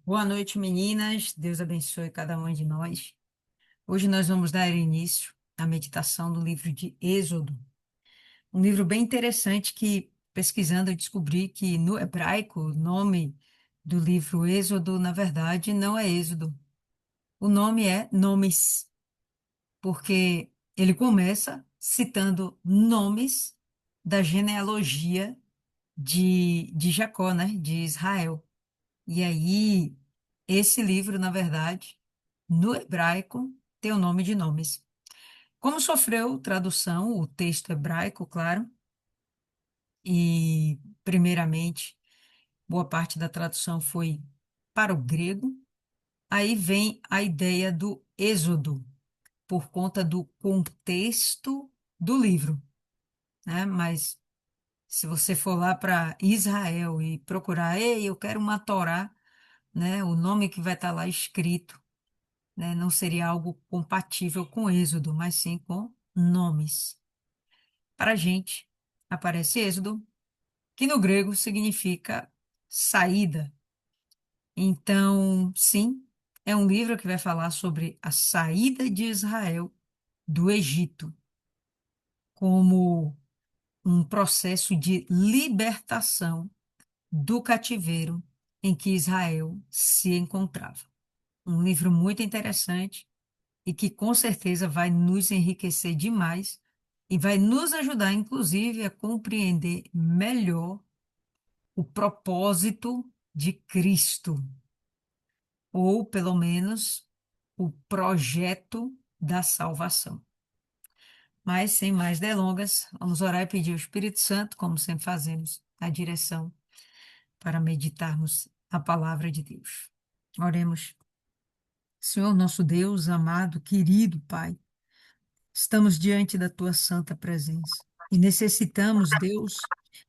Boa noite, meninas. Deus abençoe cada uma de nós. Hoje nós vamos dar início à meditação do livro de Êxodo, um livro bem interessante que, pesquisando, eu descobri que no hebraico o nome do livro Êxodo, na verdade, não é Êxodo. O nome é Nomes, porque ele começa citando nomes da genealogia de Jacó, né, de Israel. E aí, esse livro, na verdade, no hebraico, tem o nome de nomes. Como sofreu tradução, o texto hebraico, claro, e, primeiramente, boa parte da tradução foi para o grego, aí vem a ideia do êxodo, por conta do contexto do livro, né? Mas se você for lá para Israel e procurar, ei, eu quero uma Torá, né? O nome que vai estar lá escrito, né, não seria algo compatível com Êxodo, mas sim com nomes. Para a gente, aparece Êxodo, que no grego significa saída. Então, sim, é um livro que vai falar sobre a saída de Israel do Egito, como um processo de libertação do cativeiro em que Israel se encontrava. Um livro muito interessante e que com certeza vai nos enriquecer demais e vai nos ajudar, inclusive, a compreender melhor o propósito de Cristo, ou pelo menos o projeto da salvação. Mas, sem mais delongas, vamos orar e pedir ao Espírito Santo, como sempre fazemos, a direção para meditarmos a palavra de Deus. Oremos. Senhor, nosso Deus, amado, querido Pai, estamos diante da tua santa presença e necessitamos, Deus,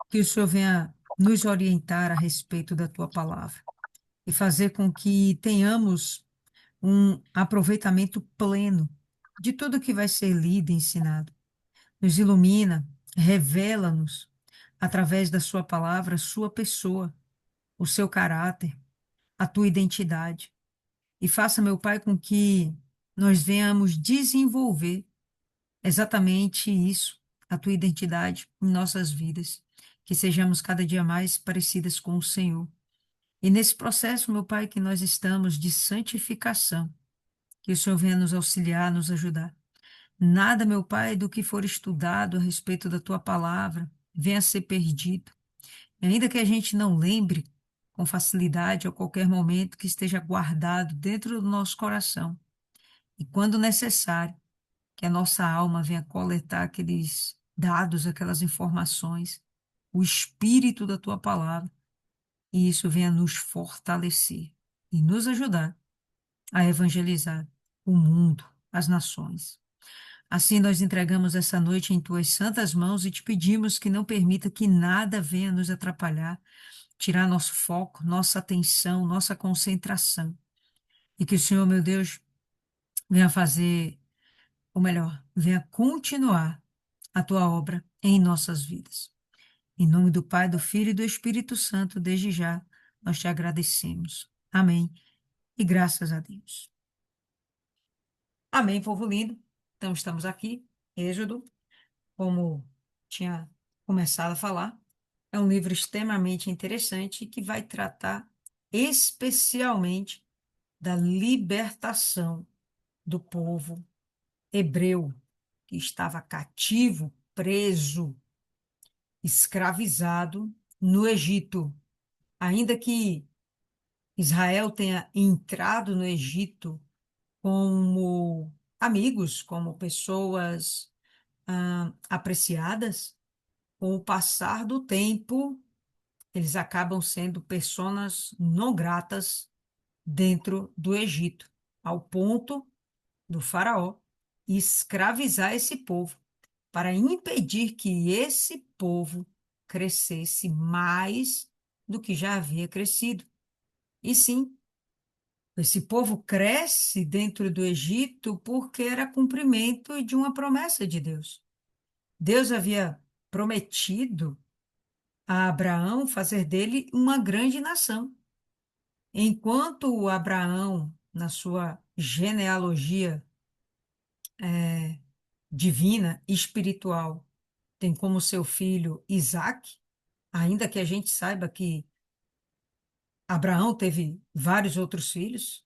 que o Senhor venha nos orientar a respeito da tua palavra e fazer com que tenhamos um aproveitamento pleno de tudo que vai ser lido e ensinado. Nos ilumina, revela-nos, através da sua palavra, a sua pessoa, o seu caráter, a tua identidade. E faça, meu Pai, com que nós venhamos desenvolver exatamente isso, a tua identidade em nossas vidas, que sejamos cada dia mais parecidas com o Senhor. E nesse processo, meu Pai, que nós estamos de santificação, que o Senhor venha nos auxiliar, nos ajudar. Nada, meu Pai, do que for estudado a respeito da tua palavra venha a ser perdido. E ainda que a gente não lembre com facilidade a qualquer momento, que esteja guardado dentro do nosso coração. E quando necessário, que a nossa alma venha coletar aqueles dados, aquelas informações, o espírito da tua palavra, e isso venha nos fortalecer e nos ajudar a evangelizar o mundo, as nações. Assim nós entregamos essa noite em tuas santas mãos e te pedimos que não permita que nada venha nos atrapalhar, tirar nosso foco, nossa atenção, nossa concentração. E que o Senhor, meu Deus, venha fazer, ou melhor, venha continuar a tua obra em nossas vidas. Em nome do Pai, do Filho e do Espírito Santo, desde já, nós te agradecemos. Amém. E graças a Deus. Amém, povo lindo. Então, estamos aqui, Êxodo, como tinha começado a falar, é um livro extremamente interessante que vai tratar especialmente da libertação do povo hebreu, que estava cativo, preso, escravizado no Egito. Ainda que Israel tenha entrado no Egito como amigos, como pessoas apreciadas, com o passar do tempo, eles acabam sendo personas não gratas dentro do Egito, ao ponto do faraó escravizar esse povo para impedir que esse povo crescesse mais do que já havia crescido. E sim, esse povo cresce dentro do Egito porque era cumprimento de uma promessa de Deus. Deus havia prometido a Abraão fazer dele uma grande nação. Enquanto Abraão, na sua genealogia divina, espiritual, tem como seu filho Isaque, ainda que a gente saiba que Abraão teve vários outros filhos,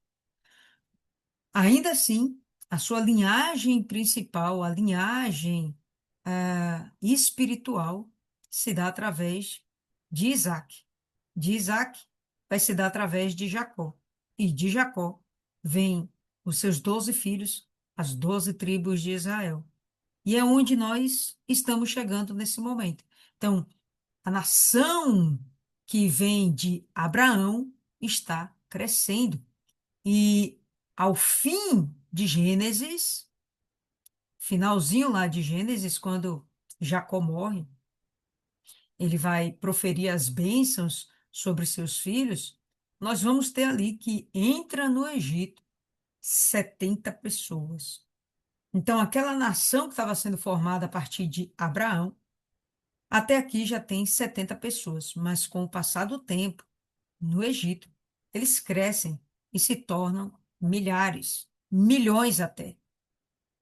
ainda assim, a sua linhagem principal, a linhagem espiritual, se dá através de Isaque. De Isaque vai se dar através de Jacó. E de Jacó vêm os seus 12 filhos, as 12 tribos de Israel. E é onde nós estamos chegando nesse momento. Então, a nação que vem de Abraão está crescendo. E ao fim de Gênesis, finalzinho lá de Gênesis, quando Jacó morre, ele vai proferir as bênçãos sobre seus filhos, nós vamos ter ali que entra no Egito 70 pessoas. Então, aquela nação que estava sendo formada a partir de Abraão, até aqui já tem 70 pessoas, mas com o passar do tempo, no Egito, eles crescem e se tornam milhares, milhões até.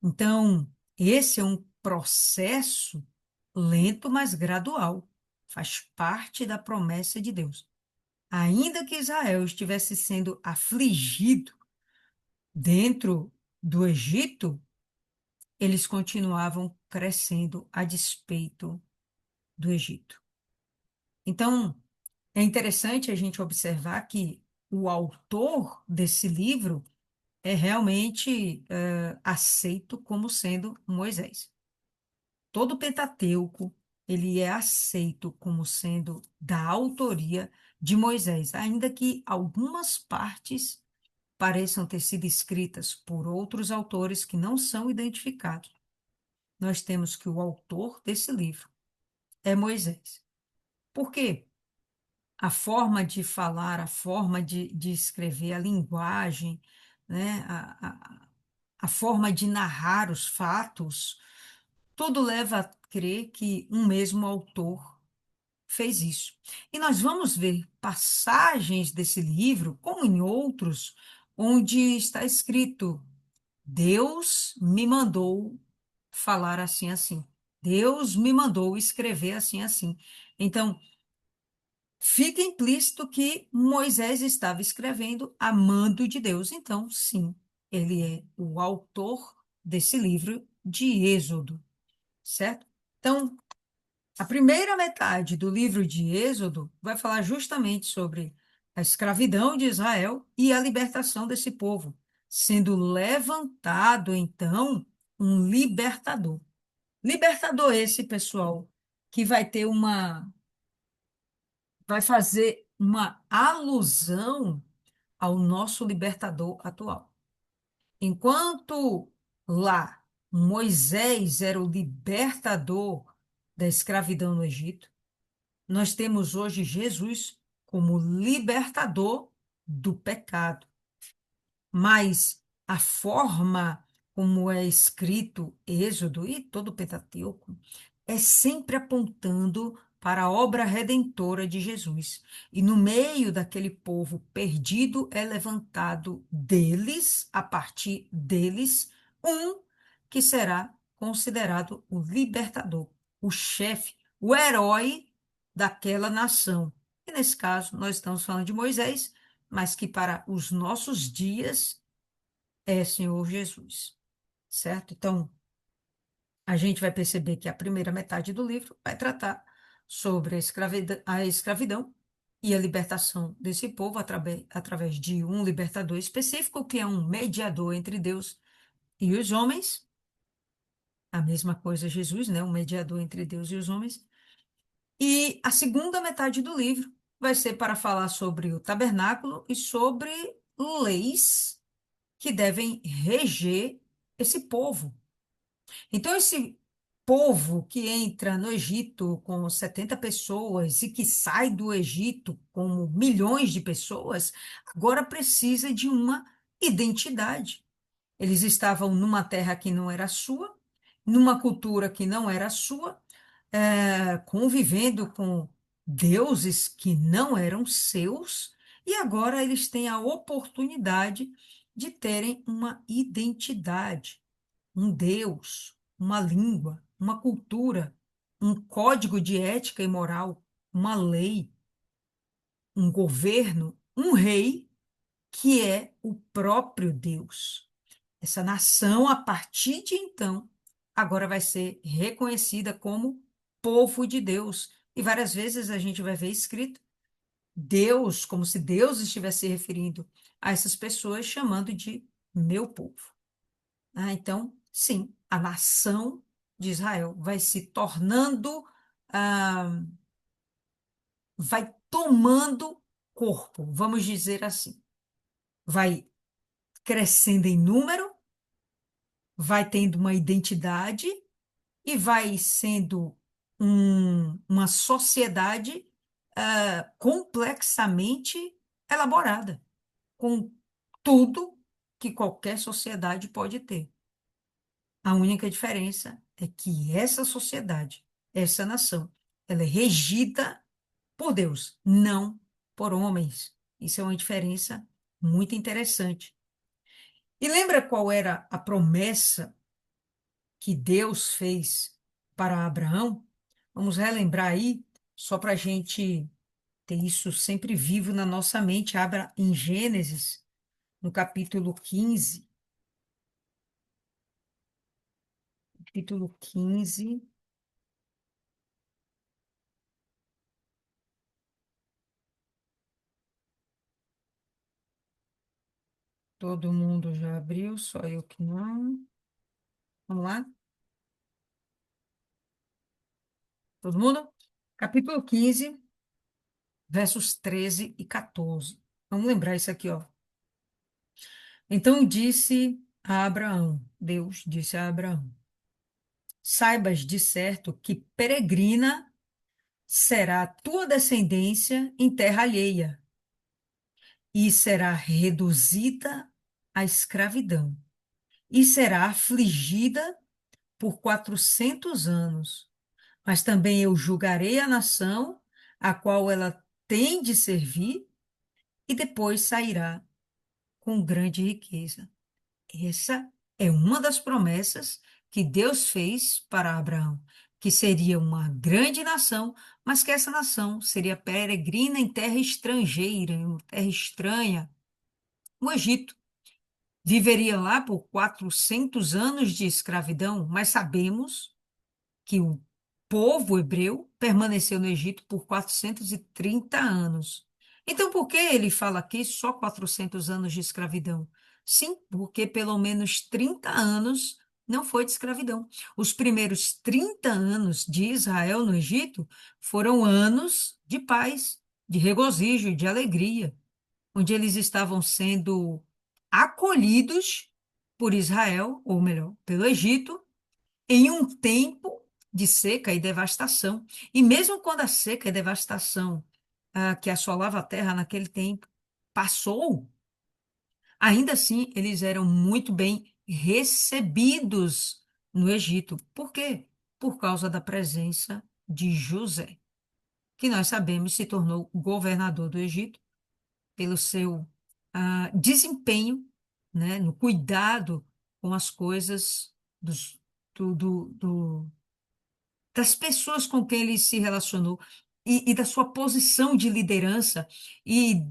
Então, esse é um processo lento, mas gradual. Faz parte da promessa de Deus. Ainda que Israel estivesse sendo afligido dentro do Egito, eles continuavam crescendo a despeito do Egito. Então, é interessante a gente observar que o autor desse livro é realmente aceito como sendo Moisés. Todo o Pentateuco, ele é aceito como sendo da autoria de Moisés, ainda que algumas partes pareçam ter sido escritas por outros autores que não são identificados. Nós temos que o autor desse livro é Moisés. Por quê? A forma de falar, a forma de escrever, a linguagem, né? A forma de narrar os fatos, tudo leva a crer que um mesmo autor fez isso. E nós vamos ver passagens desse livro, como em outros, onde está escrito: Deus me mandou falar assim, assim. Deus me mandou escrever assim, assim. Então, fica implícito que Moisés estava escrevendo a mando de Deus. Então, sim, ele é o autor desse livro de Êxodo, certo? Então, a primeira metade do livro de Êxodo vai falar justamente sobre a escravidão de Israel e a libertação desse povo, sendo levantado, então, um libertador. Libertador esse, pessoal, que vai fazer uma alusão ao nosso libertador atual. Enquanto lá Moisés era o libertador da escravidão no Egito, nós temos hoje Jesus como libertador do pecado. Mas a forma como é escrito Êxodo e todo o Pentateuco é sempre apontando para a obra redentora de Jesus. E no meio daquele povo perdido é levantado deles, a partir deles, um que será considerado o libertador, o chefe, o herói daquela nação. E nesse caso, nós estamos falando de Moisés, mas que para os nossos dias é Senhor Jesus, certo? Então, a gente vai perceber que a primeira metade do livro vai tratar sobre a escravidão e a libertação desse povo através de um libertador específico, que é um mediador entre Deus e os homens. A mesma coisa Jesus, né? Um mediador entre Deus e os homens. E a segunda metade do livro vai ser para falar sobre o tabernáculo e sobre leis que devem reger esse povo. Então, esse povo que entra no Egito com 70 pessoas e que sai do Egito com milhões de pessoas, agora precisa de uma identidade. Eles estavam numa terra que não era sua, numa cultura que não era sua, convivendo com deuses que não eram seus, E agora eles têm a oportunidade de terem uma identidade, um Deus, uma língua, uma cultura, um código de ética e moral, uma lei, um governo, um rei, que é o próprio Deus. Essa nação, a partir de então, agora vai ser reconhecida como povo de Deus. E várias vezes a gente vai ver escrito Deus, como se Deus estivesse se referindo a essas pessoas, chamando de meu povo. Então, sim, a nação de Israel vai se tornando, ah, vai tomando corpo, vamos dizer assim. Vai crescendo em número, vai tendo uma identidade e vai sendo uma sociedade complexamente elaborada, com tudo que qualquer sociedade pode ter. A única diferença é que essa sociedade, essa nação, ela é regida por Deus, não por homens. Isso é uma diferença muito interessante. E lembra qual era a promessa que Deus fez para Abraão? Vamos relembrar aí, só para a gente ter isso sempre vivo na nossa mente. Abra em Gênesis, no capítulo 15. Todo mundo já abriu, só eu que não. Vamos lá? Todo mundo? Capítulo 15, versos 13 e 14. Vamos lembrar isso aqui, ó. Então disse a Abraão, Deus disse a Abraão: Saibas de certo que peregrina será a tua descendência em terra alheia, e será reduzida à escravidão, e será afligida por 400 anos. Mas também eu julgarei a nação a qual ela tem de servir, e depois sairá com grande riqueza. Essa é uma das promessas que Deus fez para Abraão, que seria uma grande nação, mas que essa nação seria peregrina em terra estrangeira, em terra estranha, o Egito. Viveria lá por 400 anos de escravidão, mas sabemos que o povo hebreu permaneceu no Egito por 430 anos. Então, por que ele fala aqui só 400 anos de escravidão? Sim, porque pelo menos 30 anos não foi de escravidão. Os primeiros 30 anos de Israel no Egito foram anos de paz, de regozijo, de alegria, onde eles estavam sendo acolhidos por Israel, ou melhor, pelo Egito, em um tempo de seca e devastação. E mesmo quando a seca e devastação que assolava a terra naquele tempo passou, ainda assim eles eram muito bem recebidos no Egito. Por quê? Por causa da presença de José, que nós sabemos se tornou governador do Egito pelo seu desempenho, né, no cuidado com as coisas do, do, do, das pessoas com quem ele se relacionou e da sua posição de liderança e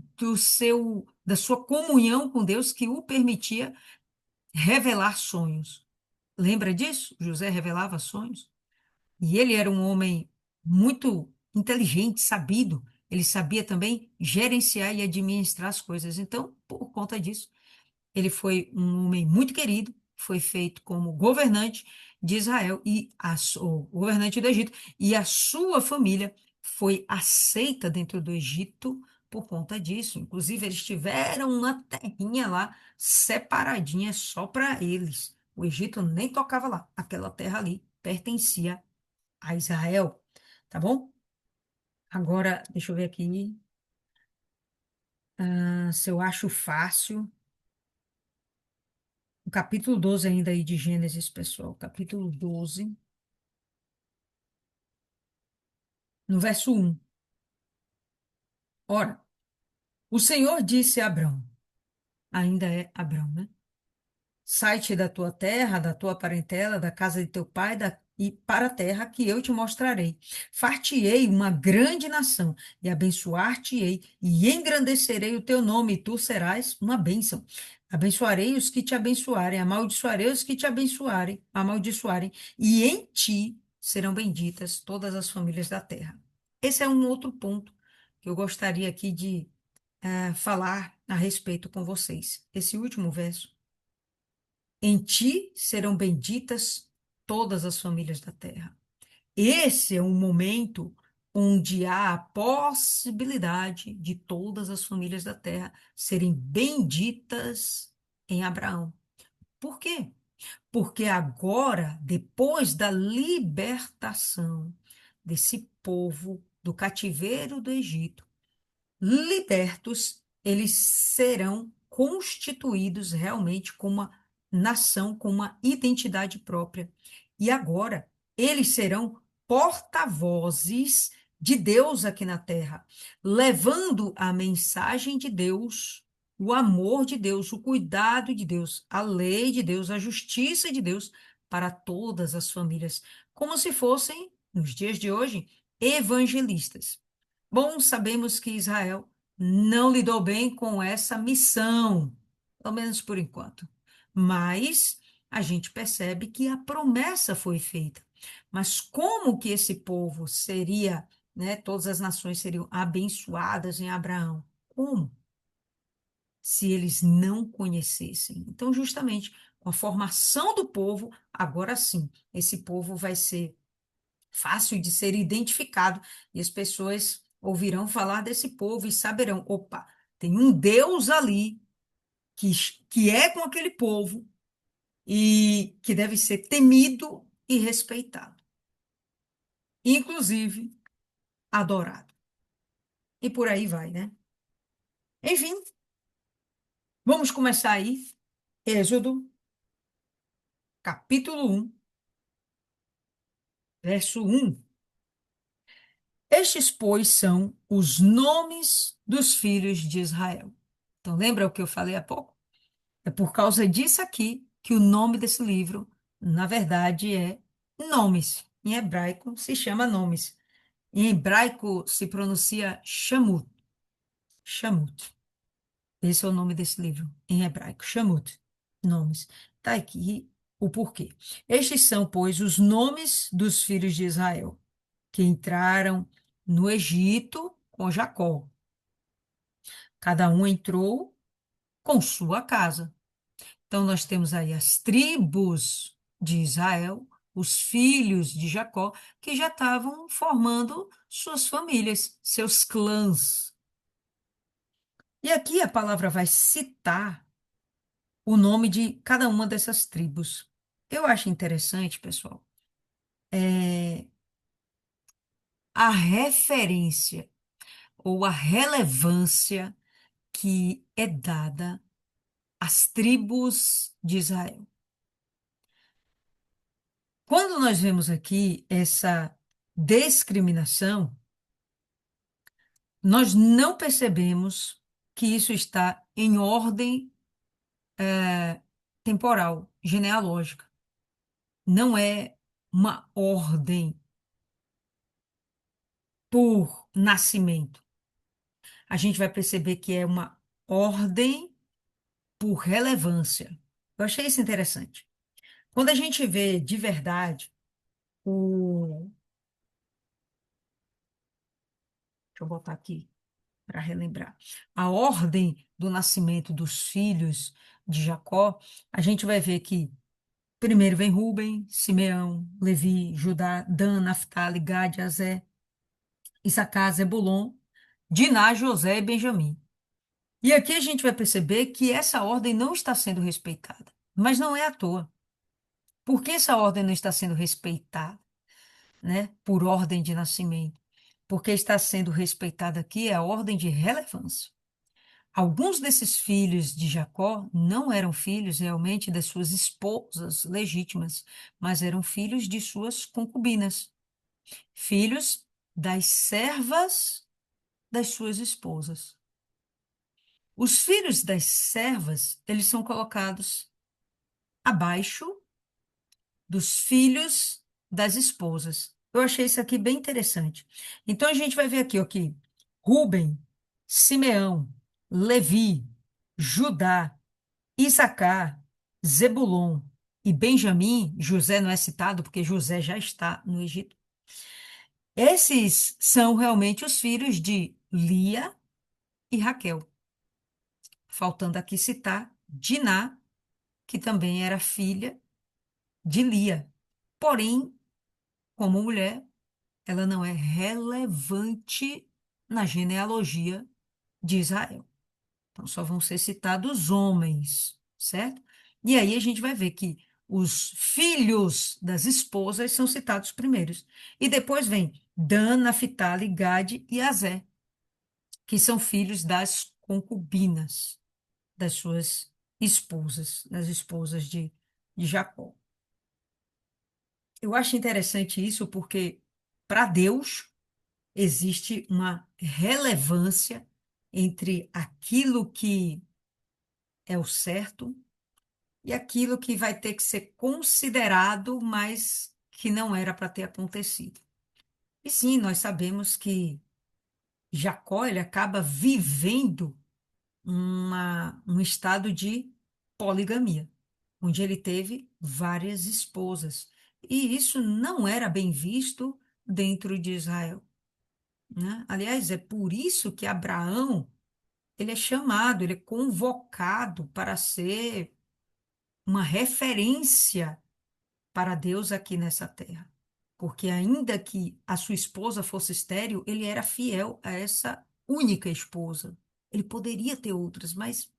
da sua comunhão com Deus que o permitia revelar sonhos. Lembra disso? José revelava sonhos. E ele era um homem muito inteligente, sabido. Ele sabia também gerenciar e administrar as coisas. Então, por conta disso, ele foi um homem muito querido, foi feito como governante de Israel o governante do Egito, e a sua família foi aceita dentro do Egito por conta disso. Inclusive, eles tiveram uma terrinha lá separadinha só para eles. O Egito nem tocava lá. Aquela terra ali pertencia a Israel, tá bom? Agora, deixa eu ver aqui, se eu acho fácil. O capítulo 12 ainda aí de Gênesis, pessoal. Capítulo 12, no verso 1. Ora, O Senhor disse a Abrão, ainda é Abrão, né? Sai-te da tua terra, da tua parentela, da casa de teu pai, e para a terra que eu te mostrarei. Far-te-ei uma grande nação, e abençoar-te-ei, e engrandecerei o teu nome, e tu serás uma bênção. Abençoarei os que te abençoarem, amaldiçoarei os que te amaldiçoarem, e em ti serão benditas todas as famílias da terra. Esse é um outro ponto que eu gostaria aqui de falar a respeito com vocês. Esse último verso. Em ti serão benditas todas as famílias da terra. Esse é um momento onde há a possibilidade de todas as famílias da terra serem benditas em Abraão. Por quê? Porque agora, depois da libertação desse povo do cativeiro do Egito, libertos, eles serão constituídos realmente como uma nação, com uma identidade própria. E agora, eles serão porta-vozes de Deus aqui na terra, levando a mensagem de Deus, o amor de Deus, o cuidado de Deus, a lei de Deus, a justiça de Deus para todas as famílias, como se fossem, nos dias de hoje, evangelistas. Bom, sabemos que Israel não lidou bem com essa missão, pelo menos por enquanto. Mas a gente percebe que a promessa foi feita. Mas como que esse povo seria, né, todas as nações seriam abençoadas em Abraão? Como? Se eles não conhecessem. Então, justamente com a formação do povo, agora sim, esse povo vai ser fácil de ser identificado, e as pessoas ouvirão falar desse povo e saberão, opa, tem um Deus ali que, que é com aquele povo e que deve ser temido e respeitado, inclusive adorado. E por aí vai, né? Enfim, vamos começar aí. Êxodo, capítulo 1, verso 1. Estes, pois, são os nomes dos filhos de Israel. Então, lembra o que eu falei há pouco? É por causa disso aqui que o nome desse livro, na verdade, é Nomes. Em hebraico se chama Nomes. Em hebraico se pronuncia Shamut. Shamut. Esse é o nome desse livro, em hebraico. Shamut. Nomes. Está aqui o porquê. Estes são, pois, os nomes dos filhos de Israel, que entraram no Egito com Jacó. Cada um entrou com sua casa. Então, nós temos aí as tribos de Israel, os filhos de Jacó, que já estavam formando suas famílias, seus clãs. E aqui a palavra vai citar o nome de cada uma dessas tribos. Eu acho interessante, pessoal, a referência ou a relevância que é dada às tribos de Israel. Quando nós vemos aqui essa discriminação, nós não percebemos que isso está em ordem temporal, genealógica. Não é uma ordem por nascimento. A gente vai perceber que é uma ordem por relevância. Eu achei isso interessante. Quando a gente vê de verdade o. Deixa eu botar aqui para relembrar. A ordem do nascimento dos filhos de Jacó, a gente vai ver que primeiro vem Rúben, Simeão, Levi, Judá, Dan, Naftali, Gad, Azé, Issacar, Zebulon, Diná, José e Benjamim. E aqui a gente vai perceber que essa ordem não está sendo respeitada. Mas não é à toa. Por que essa ordem não está sendo respeitada, né? Por ordem de nascimento? Porque está sendo respeitada aqui a ordem de relevância. Alguns desses filhos de Jacó não eram filhos realmente das suas esposas legítimas, mas eram filhos de suas concubinas, filhos das servas das suas esposas. Os filhos das servas, eles são colocados abaixo dos filhos das esposas. Eu achei isso aqui bem interessante. Então a gente vai ver aqui, ó, que Rúben, Simeão, Levi, Judá, Issacar, Zebulon e Benjamim, José não é citado porque José já está no Egito. Esses são realmente os filhos de Lia e Raquel. Faltando aqui citar Diná, que também era filha de Lia. Porém, como mulher, ela não é relevante na genealogia de Israel. Então, só vão ser citados homens, certo? E aí a gente vai ver que os filhos das esposas são citados primeiros. E depois vem Dan, Naphtali, Gade e Azé, que são filhos das concubinas das suas esposas, das esposas de Jacó. Eu acho interessante isso porque, para Deus, existe uma relevância entre aquilo que é o certo e aquilo que vai ter que ser considerado, mas que não era para ter acontecido. E sim, nós sabemos que Jacó ele acaba vivendo um estado de poligamia, onde ele teve várias esposas. E isso não era bem visto dentro de Israel, né? Aliás, é por isso que Abraão, ele é chamado, ele é convocado para ser uma referência para Deus aqui nessa terra. Porque ainda que a sua esposa fosse estéril, ele era fiel a essa única esposa. Ele poderia ter outras, mas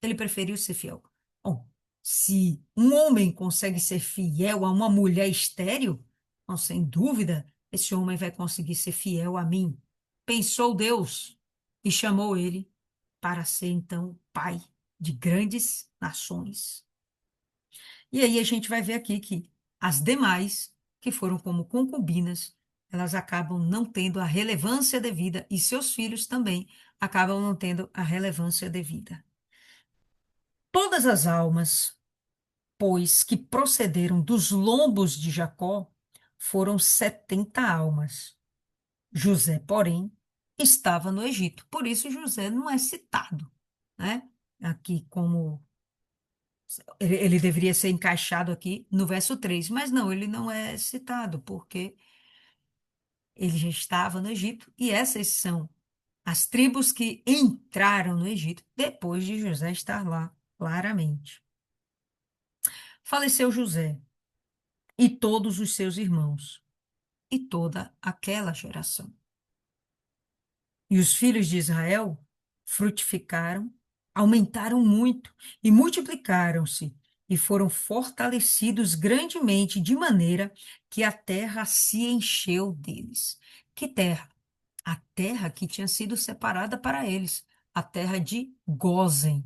ele preferiu ser fiel. Bom, se um homem consegue ser fiel a uma mulher estéril, então, sem dúvida, esse homem vai conseguir ser fiel a mim. Pensou Deus e chamou ele para ser, então, pai de grandes nações. E aí a gente vai ver aqui que as demais, que foram como concubinas, elas acabam não tendo a relevância devida e seus filhos também acabam não tendo a relevância devida. Todas as almas, pois, que procederam dos lombos de Jacó foram 70 almas. José, porém, estava no Egito. Por isso, José não é citado, né? Aqui como ele deveria ser encaixado aqui no verso 3, mas não, ele não é citado, porque ele já estava no Egito, e essas são as tribos que entraram no Egito depois de José estar lá, claramente. Faleceu José e todos os seus irmãos, e toda aquela geração. E os filhos de Israel frutificaram, aumentaram muito e multiplicaram-se e foram fortalecidos grandemente, de maneira que a terra se encheu deles. Que terra? A terra que tinha sido separada para eles, a terra de Gósen,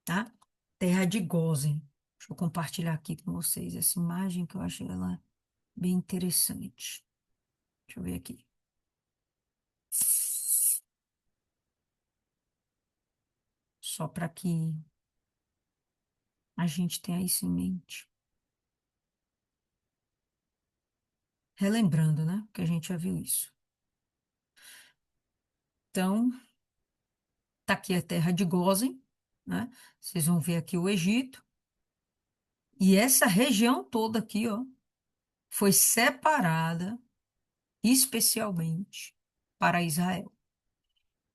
tá? Terra de Gósen. Deixa eu compartilhar aqui com vocês essa imagem que eu achei ela bem interessante. Deixa eu ver aqui. Só para que a gente tenha isso em mente. Relembrando, né? Que a gente já viu isso. Então, tá aqui a terra de Gósen, né? Vocês vão ver aqui o Egito. E essa região toda aqui, ó, foi separada especialmente para Israel.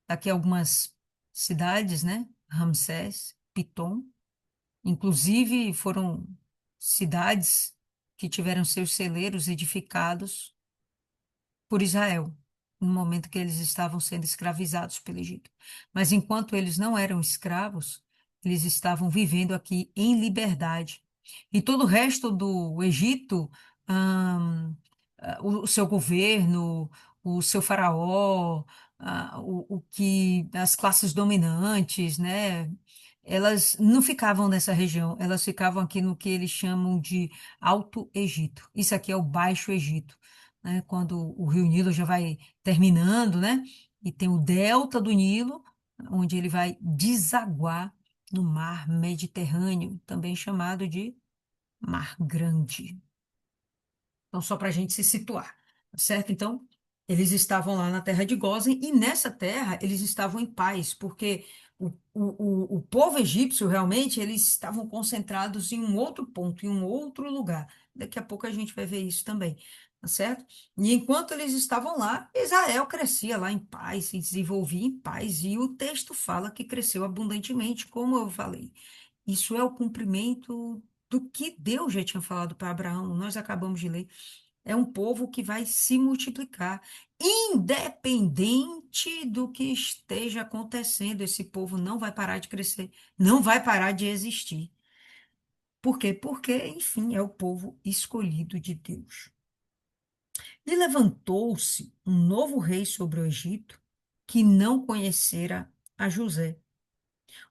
Aqui algumas cidades, né? Ramsés, Pitom. Inclusive, foram cidades que tiveram seus celeiros edificados por Israel, no momento que eles estavam sendo escravizados pelo Egito. Mas enquanto eles não eram escravos, eles estavam vivendo aqui em liberdade. E todo o resto do Egito, o seu governo, o seu faraó, o que as classes dominantes, né? Elas não ficavam nessa região, elas ficavam aqui no que eles chamam de Alto Egito. Isso aqui é o Baixo Egito, né? Quando o Rio Nilo já vai terminando, né? E tem o delta do Nilo, onde ele vai desaguar no Mar Mediterrâneo, também chamado de Mar Grande. Então, só para a gente se situar, tá certo? Então, eles estavam lá na terra de Gósen, e nessa terra eles estavam em paz, porque o povo egípcio realmente eles estavam concentrados em um outro ponto, em um outro lugar. Daqui a pouco a gente vai ver isso também, tá certo? E enquanto eles estavam lá, Israel crescia lá em paz, se desenvolvia em paz, e o texto fala que cresceu abundantemente, como eu falei. Isso é o cumprimento do que Deus já tinha falado para Abraão. Nós acabamos de ler. É um povo que vai se multiplicar, independente do que esteja acontecendo. Esse povo não vai parar de crescer, não vai parar de existir. Por quê? Porque, enfim, é o povo escolhido de Deus. E levantou-se um novo rei sobre o Egito, que não conhecera a José,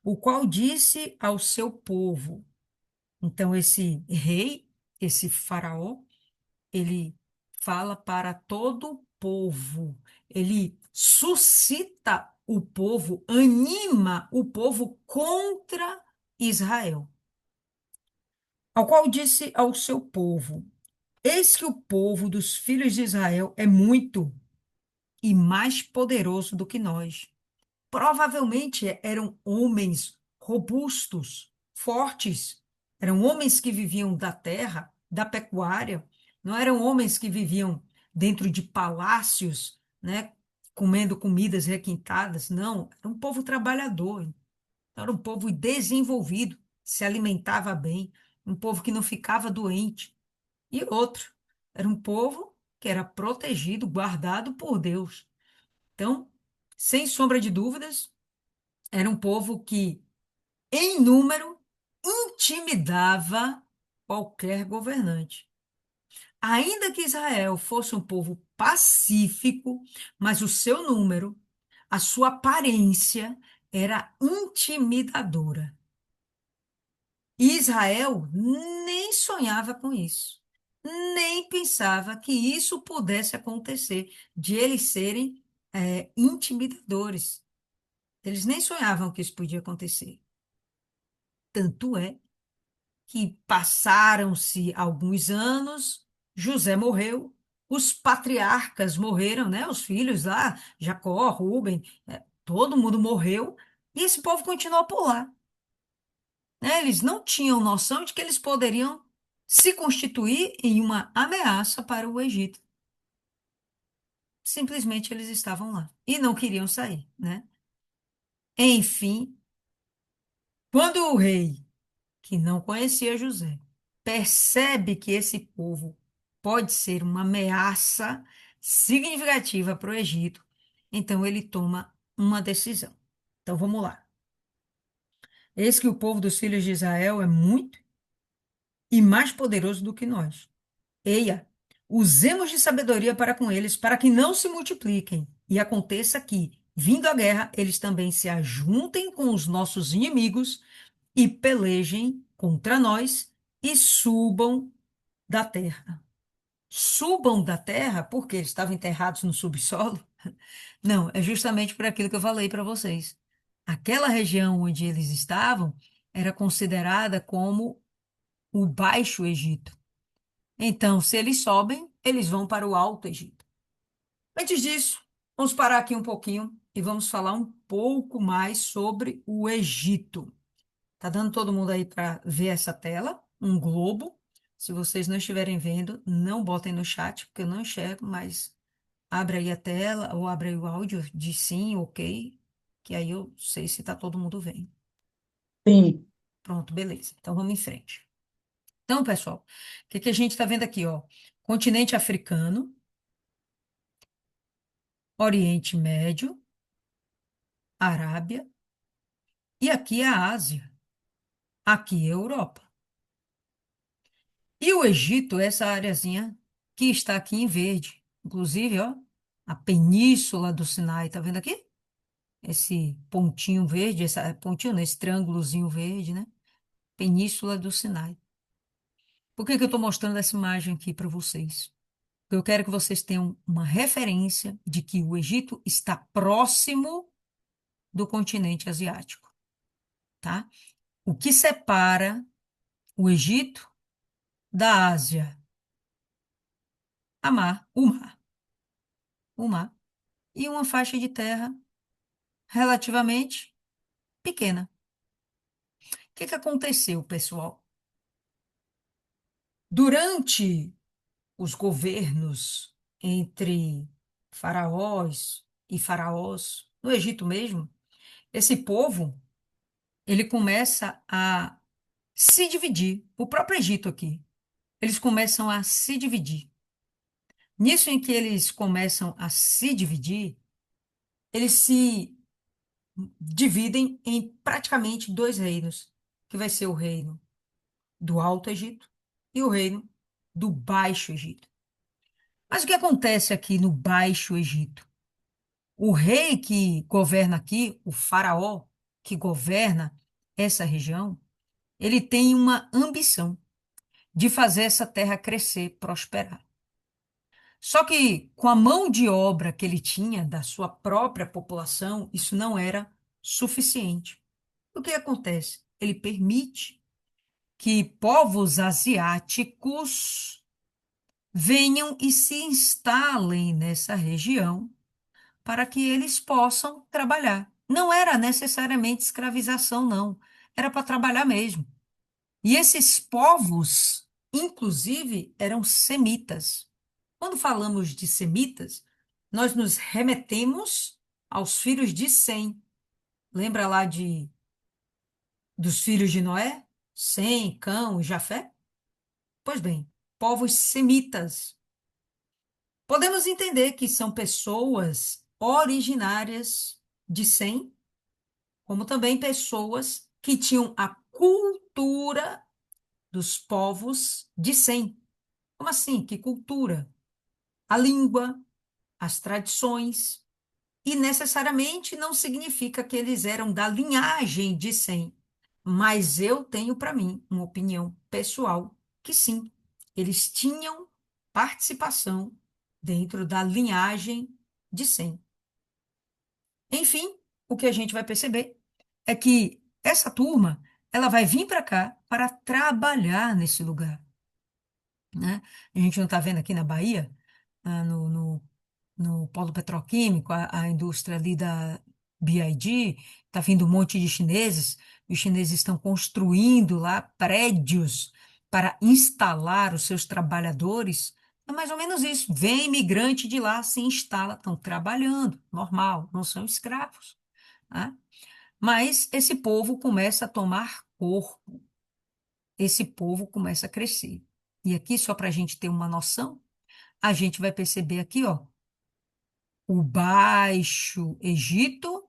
o qual disse ao seu povo. Então, esse rei, esse faraó, ele fala para todo o povo, ele suscita o povo, anima o povo contra Israel, ao qual disse ao seu povo: Eis que o povo dos filhos de Israel é muito e mais poderoso do que nós. Provavelmente eram homens robustos, fortes. Eram homens que viviam da terra, da pecuária. Não eram homens que viviam dentro de palácios, né, comendo comidas requintadas. Não, era um povo trabalhador. Era um povo desenvolvido, se alimentava bem, um povo que não ficava doente. E outro, era um povo que era protegido, guardado por Deus. Então, sem sombra de dúvidas, era um povo que, em número, intimidava qualquer governante. Ainda que Israel fosse um povo pacífico, mas o seu número, a sua aparência era intimidadora. E Israel nem sonhava com isso, nem pensava que isso pudesse acontecer, de eles serem intimidadores. Eles nem sonhavam que isso podia acontecer. Tanto é que passaram-se alguns anos, José morreu, os patriarcas morreram, né? Os filhos lá, Jacó, Rúben, todo mundo morreu, e esse povo continuou por lá, né? Eles não tinham noção de que eles poderiam se constituir em uma ameaça para o Egito. Simplesmente eles estavam lá e não queriam sair, né? Enfim, quando o rei que não conhecia José, percebe que esse povo pode ser uma ameaça significativa para o Egito, então ele toma uma decisão. Então vamos lá. Eis que o povo dos filhos de Israel é muito e mais poderoso do que nós. Eia, usemos de sabedoria para com eles, para que não se multipliquem, e aconteça que, vindo a guerra, eles também se ajuntem com os nossos inimigos e pelejem contra nós e subam da terra. Subam da terra porque eles estavam enterrados no subsolo? Não, é justamente por aquilo que eu falei para vocês. Aquela região onde eles estavam era considerada como o Baixo Egito. Então, se eles sobem, eles vão para o Alto Egito. Antes disso, vamos parar aqui um pouquinho e vamos falar um pouco mais sobre o Egito. Tá dando todo mundo aí para ver essa tela, um globo. Se vocês não estiverem vendo, não botem no chat, porque eu não enxergo, mas abre aí a tela ou abre aí o áudio de sim, ok, que aí eu sei se tá todo mundo vendo. Sim, Pronto, beleza. Então vamos em frente. Então, pessoal, o que que a gente está vendo aqui, ó? Continente africano, Oriente Médio, Arábia, e aqui é a Ásia, aqui é a Europa. E o Egito, essa areazinha que está aqui em verde. Inclusive, ó, a península do Sinai, tá vendo aqui? Esse pontinho verde, esse pontinho, né? Esse triângulozinho verde, né? Península do Sinai. Por que que eu estou mostrando essa imagem aqui para vocês? Porque eu quero que vocês tenham uma referência de que o Egito está próximo do continente asiático, tá? O que separa o Egito da Ásia? O mar e uma faixa de terra relativamente pequena. O que que aconteceu, pessoal? Durante os governos entre faraós, no Egito mesmo, esse povo, ele começa a se dividir. O próprio Egito aqui, eles começam a se dividir. Nisso em que eles começam a se dividir, eles se dividem em praticamente dois reinos, que vai ser o reino do Alto Egito e o reino do Baixo Egito. Mas o que acontece aqui no Baixo Egito? O rei que governa aqui, o faraó que governa essa região, ele tem uma ambição de fazer essa terra crescer, prosperar. Só que com a mão de obra que ele tinha da sua própria população, isso não era suficiente. O que acontece? Ele permite que povos asiáticos venham e se instalem nessa região para que eles possam trabalhar. Não era necessariamente escravização, não. Era para trabalhar mesmo. E esses povos, inclusive, eram semitas. Quando falamos de semitas, nós nos remetemos aos filhos de Sem. Lembra lá dos filhos de Noé? Sem, Cão e Jafé? Pois bem, povos semitas. Podemos entender que são pessoas originárias de Sem, como também pessoas que tinham a cultura dos povos de Sem. Como assim? Que cultura? A língua, as tradições, e necessariamente não significa que eles eram da linhagem de Sem. Mas eu tenho para mim uma opinião pessoal que sim, eles tinham participação dentro da linhagem de Sem. Enfim, o que a gente vai perceber é que essa turma, ela vai vir para cá para trabalhar nesse lugar, né? A gente não está vendo aqui na Bahia, no polo petroquímico, a indústria ali da BID, está vindo um monte de chineses, e os chineses estão construindo lá prédios para instalar os seus trabalhadores. É mais ou menos isso. Vem imigrante de lá, se instala, estão trabalhando, normal, não são escravos, né? Mas esse povo começa a tomar corpo, esse povo começa a crescer. E aqui, só para a gente ter uma noção, a gente vai perceber aqui, ó, o Baixo Egito,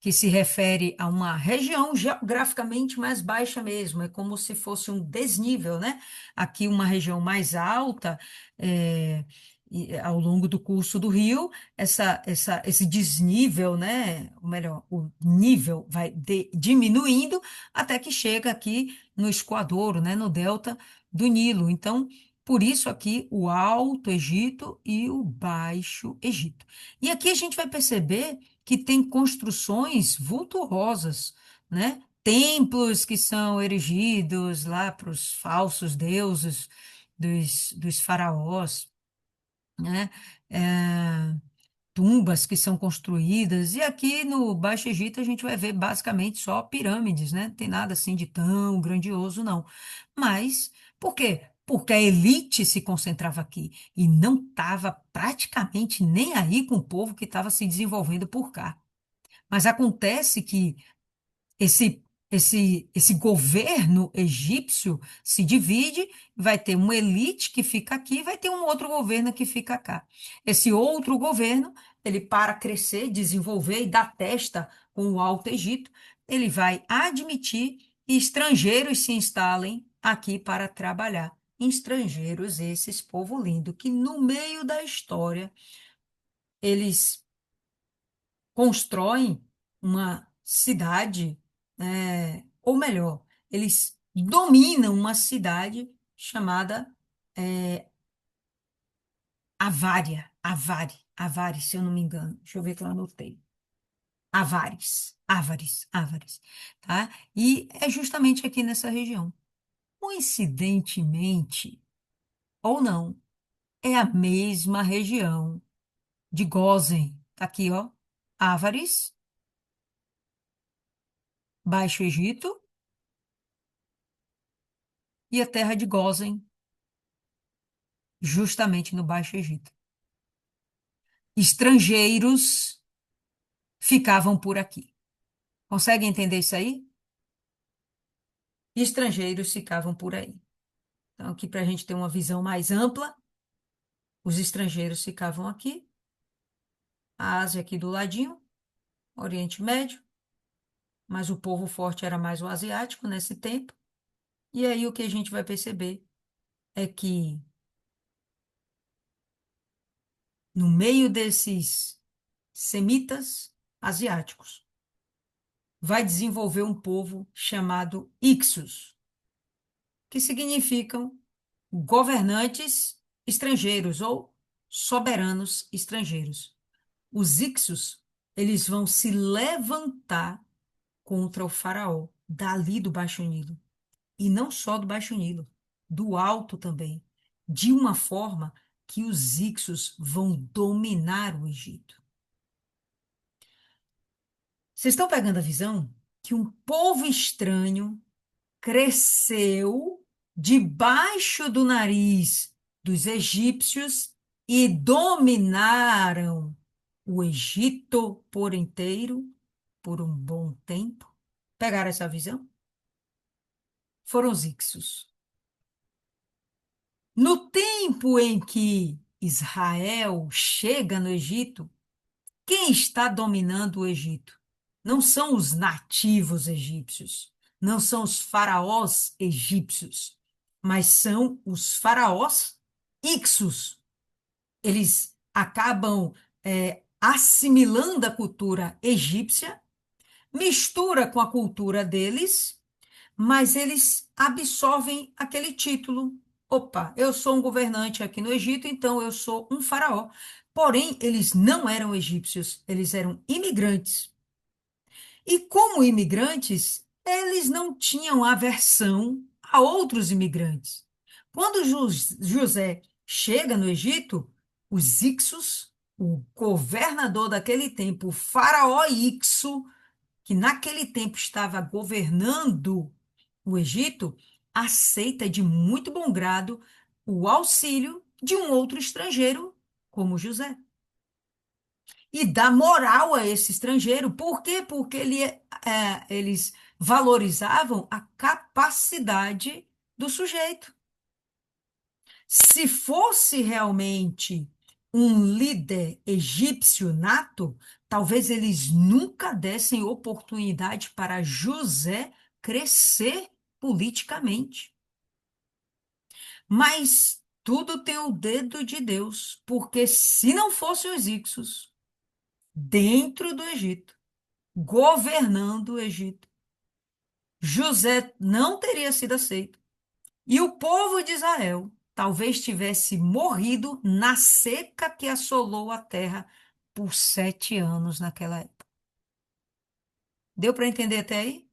que se refere a uma região geograficamente mais baixa mesmo, é como se fosse um desnível, né? Aqui uma região mais alta, ao longo do curso do rio, esse desnível, né? Ou melhor, o nível vai diminuindo até que chega aqui no escoadouro, né? No delta do Nilo. Então, por isso aqui o Alto Egito e o Baixo Egito. E aqui a gente vai perceber que tem construções vultuosas, né? Templos que são erigidos lá para os falsos deuses dos faraós, né? É, tumbas que são construídas. E aqui no Baixo Egito a gente vai ver basicamente só pirâmides, né? Não tem nada assim de tão grandioso, não. Mas, por quê? Porque a elite se concentrava aqui e não estava praticamente nem aí com o povo que estava se desenvolvendo por cá. Mas acontece que esse governo egípcio se divide, vai ter uma elite que fica aqui, vai ter um outro governo que fica cá. Esse outro governo, ele para crescer, desenvolver e dar testa com o Alto Egito, ele vai admitir que estrangeiros se instalem aqui para trabalhar. Estrangeiros, esses povo lindo, que no meio da história eles constroem uma cidade, ou melhor, eles dominam uma cidade chamada Avária, se eu não me engano. Deixa eu ver que eu anotei. Ávares, tá? E é justamente aqui nessa região. Coincidentemente, ou não, é a mesma região de Gósen. Tá aqui, ó. Ávares, Baixo Egito e a terra de Gósen, justamente no Baixo Egito. Estrangeiros ficavam por aqui. Consegue entender isso aí? Estrangeiros ficavam por aí. Então, aqui para a gente ter uma visão mais ampla, os estrangeiros ficavam aqui, a Ásia aqui do ladinho, Oriente Médio, mas o povo forte era mais o asiático nesse tempo. E aí o que a gente vai perceber é que no meio desses semitas asiáticos, vai desenvolver um povo chamado Ixos, que significam governantes estrangeiros ou soberanos estrangeiros. Os Ixos, eles vão se levantar contra o faraó, dali do Baixo Nilo. E não só do Baixo Nilo, do Alto também, de uma forma que os Ixos vão dominar o Egito. Vocês estão pegando a visão que um povo estranho cresceu debaixo do nariz dos egípcios e dominaram o Egito por inteiro por um bom tempo? Pegaram essa visão? Foram os Ixos. No tempo em que Israel chega no Egito, quem está dominando o Egito? Não são os nativos egípcios, não são os faraós egípcios, mas são os faraós Ixos. Eles acabam assimilando a cultura egípcia, mistura com a cultura deles, mas eles absorvem aquele título. Opa, eu sou um governante aqui no Egito, então eu sou um faraó. Porém, eles não eram egípcios, eles eram imigrantes. E como imigrantes, eles não tinham aversão a outros imigrantes. Quando José chega no Egito, os Ixos, o governador daquele tempo, o faraó Ixo, que naquele tempo estava governando o Egito, aceita de muito bom grado o auxílio de um outro estrangeiro, como José. E dá moral a esse estrangeiro. Por quê? Porque eles valorizavam a capacidade do sujeito. Se fosse realmente um líder egípcio nato, talvez eles nunca dessem oportunidade para José crescer politicamente. Mas tudo tem o dedo de Deus, porque se não fossem os Ixos dentro do Egito, governando o Egito, José não teria sido aceito. E o povo de Israel talvez tivesse morrido na seca que assolou a terra por 7 anos naquela época. Deu para entender até aí?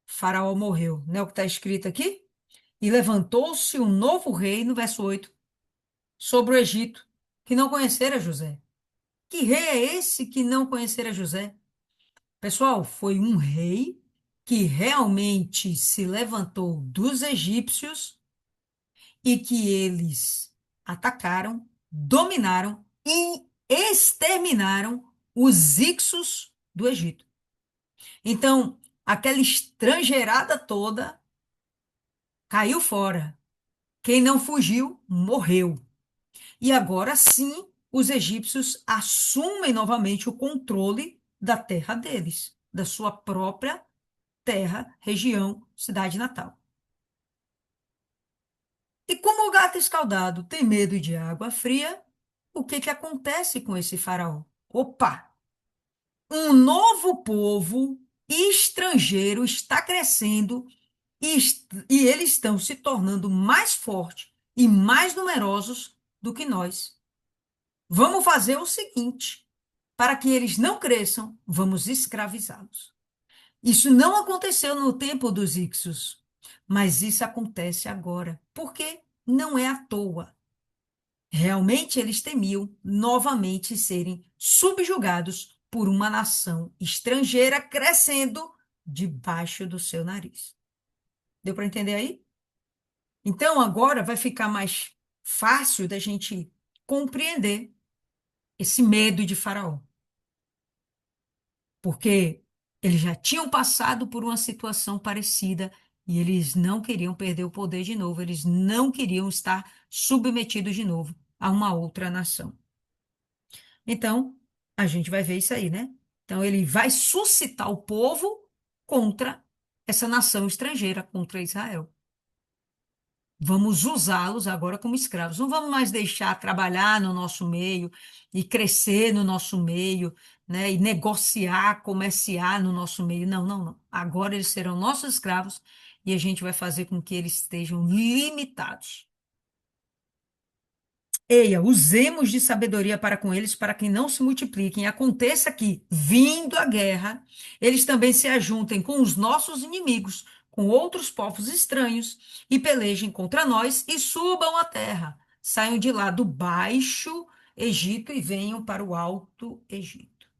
Faraó morreu, não é o que está escrito aqui? E levantou-se um novo rei, no verso 8, sobre o Egito, que não conhecera José. Que rei é esse que não conhecera José? Pessoal, foi um rei que realmente se levantou dos egípcios e que eles atacaram, dominaram e exterminaram os Ixos do Egito. Então, aquela estrangeirada toda caiu fora. Quem não fugiu, morreu. E agora sim, os egípcios assumem novamente o controle da terra deles, da sua própria terra, região, cidade natal. E como o gato escaldado tem medo de água fria, o que que acontece com esse faraó? Opa! Um novo povo estrangeiro está crescendo e eles estão se tornando mais fortes e mais numerosos do que nós. Vamos fazer o seguinte: para que eles não cresçam, vamos escravizá-los. Isso não aconteceu no tempo dos Ixos, mas isso acontece agora. Por quê? Não é à toa. Realmente eles temiam novamente serem subjugados por uma nação estrangeira crescendo debaixo do seu nariz. Deu para entender aí? Então agora vai ficar mais fácil da gente compreender esse medo de Faraó, porque eles já tinham passado por uma situação parecida e eles não queriam perder o poder de novo, eles não queriam estar submetidos de novo a uma outra nação. Então, a gente vai ver isso aí, né? Então, ele vai suscitar o povo contra essa nação estrangeira, contra Israel. Vamos usá-los agora como escravos. Não vamos mais deixar trabalhar no nosso meio e crescer no nosso meio, né? E negociar, comerciar no nosso meio. Não, não, não. Agora eles serão nossos escravos e a gente vai fazer com que eles estejam limitados. Eia, usemos de sabedoria para com eles, para que não se multipliquem. Aconteça que, vindo a guerra, eles também se ajuntem com os nossos inimigos, com outros povos estranhos, e pelejem contra nós e subam a terra. Saiam de lá do baixo Egito e venham para o alto Egito.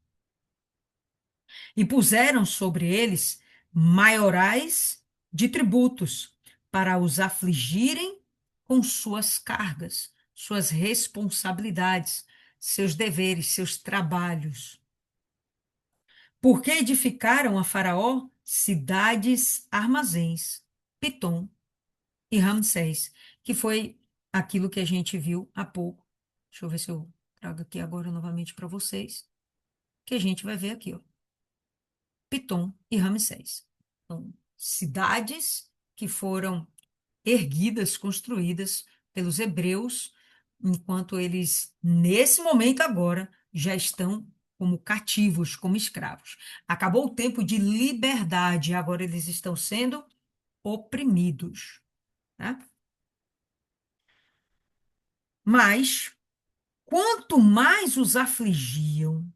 E puseram sobre eles maiorais de tributos, para os afligirem com suas cargas, suas responsabilidades, seus deveres, seus trabalhos. Porque edificaram a Faraó cidades armazéns, Pitom e Ramsés, que foi aquilo que a gente viu há pouco. Deixa eu ver se eu trago aqui agora novamente para vocês, que a gente vai ver aqui, ó. Pitom e Ramsés. São cidades que foram erguidas, construídas pelos hebreus, enquanto eles, nesse momento agora, já estão como cativos, como escravos. Acabou o tempo de liberdade, agora eles estão sendo oprimidos, né? Mas, quanto mais os afligiam,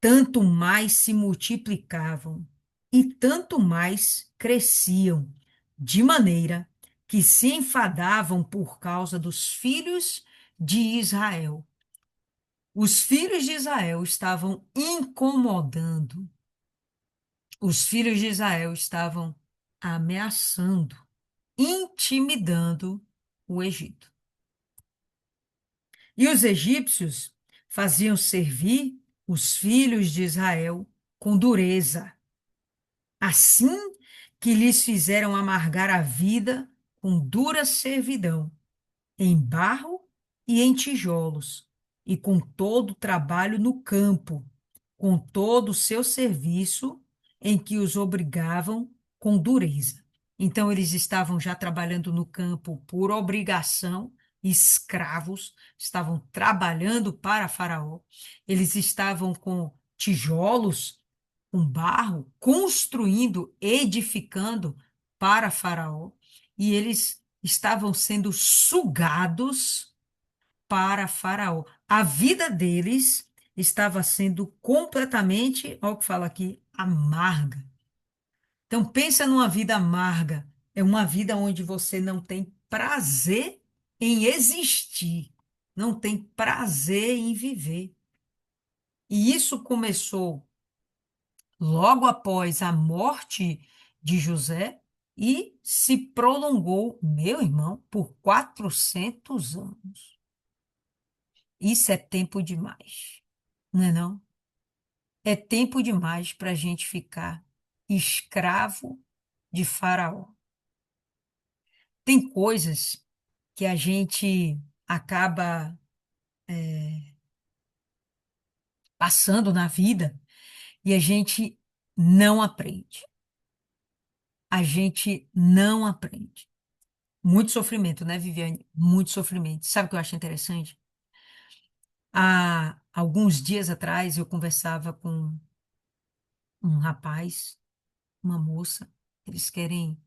tanto mais se multiplicavam e tanto mais cresciam, de maneira que se enfadavam por causa dos filhos de Israel. Os filhos de Israel estavam incomodando, os filhos de Israel estavam ameaçando, intimidando o Egito. E os egípcios faziam servir os filhos de Israel com dureza, assim que lhes fizeram amargar a vida com dura servidão, em barro e em tijolos, e com todo o trabalho no campo, com todo o seu serviço, em que os obrigavam com dureza. Então, eles estavam já trabalhando no campo por obrigação, escravos, estavam trabalhando para Faraó, eles estavam com tijolos, com barro, construindo, edificando para Faraó, e eles estavam sendo sugados para Faraó. A vida deles estava sendo completamente, olha o que fala aqui, amarga. Então pensa numa vida amarga, é uma vida onde você não tem prazer em existir, não tem prazer em viver. E isso começou logo após a morte de José e se prolongou, meu irmão, por 400 anos. Isso é tempo demais, não é não? É tempo demais para a gente ficar escravo de Faraó. Tem coisas que a gente acaba passando na vida e a gente não aprende. A gente não aprende. Muito sofrimento, né, Viviane? Muito sofrimento. Sabe o que eu acho interessante? Há alguns dias atrás eu conversava com um rapaz, uma moça, eles querem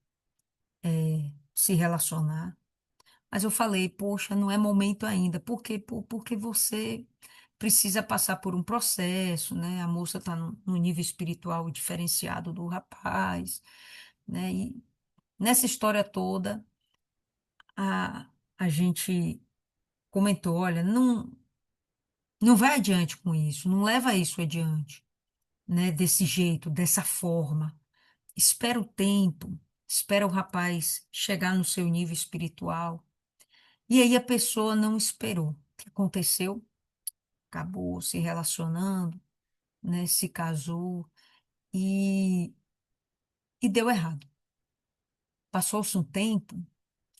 se relacionar, mas eu falei, poxa, não é momento ainda. Por quê? Porque você precisa passar por um processo, né? A moça está num nível espiritual diferenciado do rapaz, né? E nessa história toda, a gente comentou, olha, não vai adiante com isso, não leva isso adiante, né? Desse jeito, dessa forma. Espera o tempo, espera o rapaz chegar no seu nível espiritual. E aí a pessoa não esperou. O que aconteceu? Acabou se relacionando, né? Se casou e, e deu errado. Passou-se um tempo,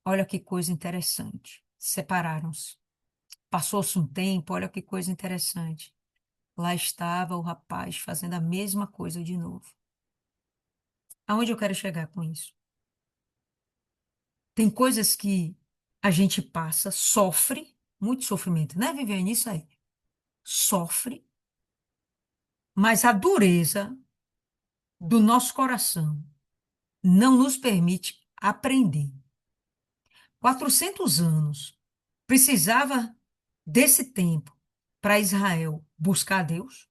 olha que coisa interessante. Separaram-se. Passou-se um tempo, olha que coisa interessante. Lá estava o rapaz fazendo a mesma coisa de novo. Aonde eu quero chegar com isso? Tem coisas que a gente passa, sofre, muito sofrimento, né, Viviane? Isso aí. Sofre, mas a dureza do nosso coração não nos permite aprender. 400 anos precisava desse tempo para Israel buscar a Deus?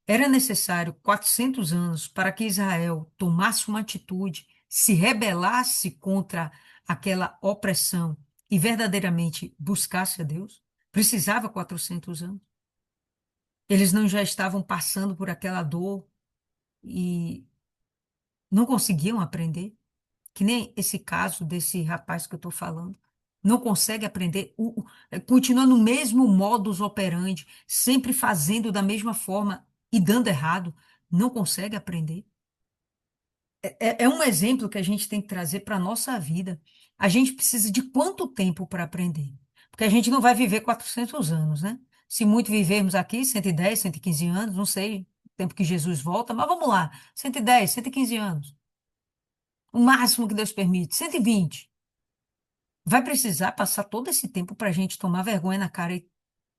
Era necessário 400 anos para que Israel tomasse uma atitude, se rebelasse contra aquela opressão e verdadeiramente buscasse a Deus? Precisava 400 anos. Eles não já estavam passando por aquela dor e não conseguiam aprender? Que nem esse caso desse rapaz que eu estou falando. Não consegue aprender, continua no mesmo modus operandi, sempre fazendo da mesma forma e dando errado. Não consegue aprender. É um exemplo que a gente tem que trazer para a nossa vida. A gente precisa de quanto tempo para aprender? Porque a gente não vai viver 400 anos, né? Se muito vivermos aqui, 110, 115 anos, não sei o tempo que Jesus volta, mas vamos lá, 110, 115 anos. O máximo que Deus permite, 120. Vai precisar passar todo esse tempo para a gente tomar vergonha na cara e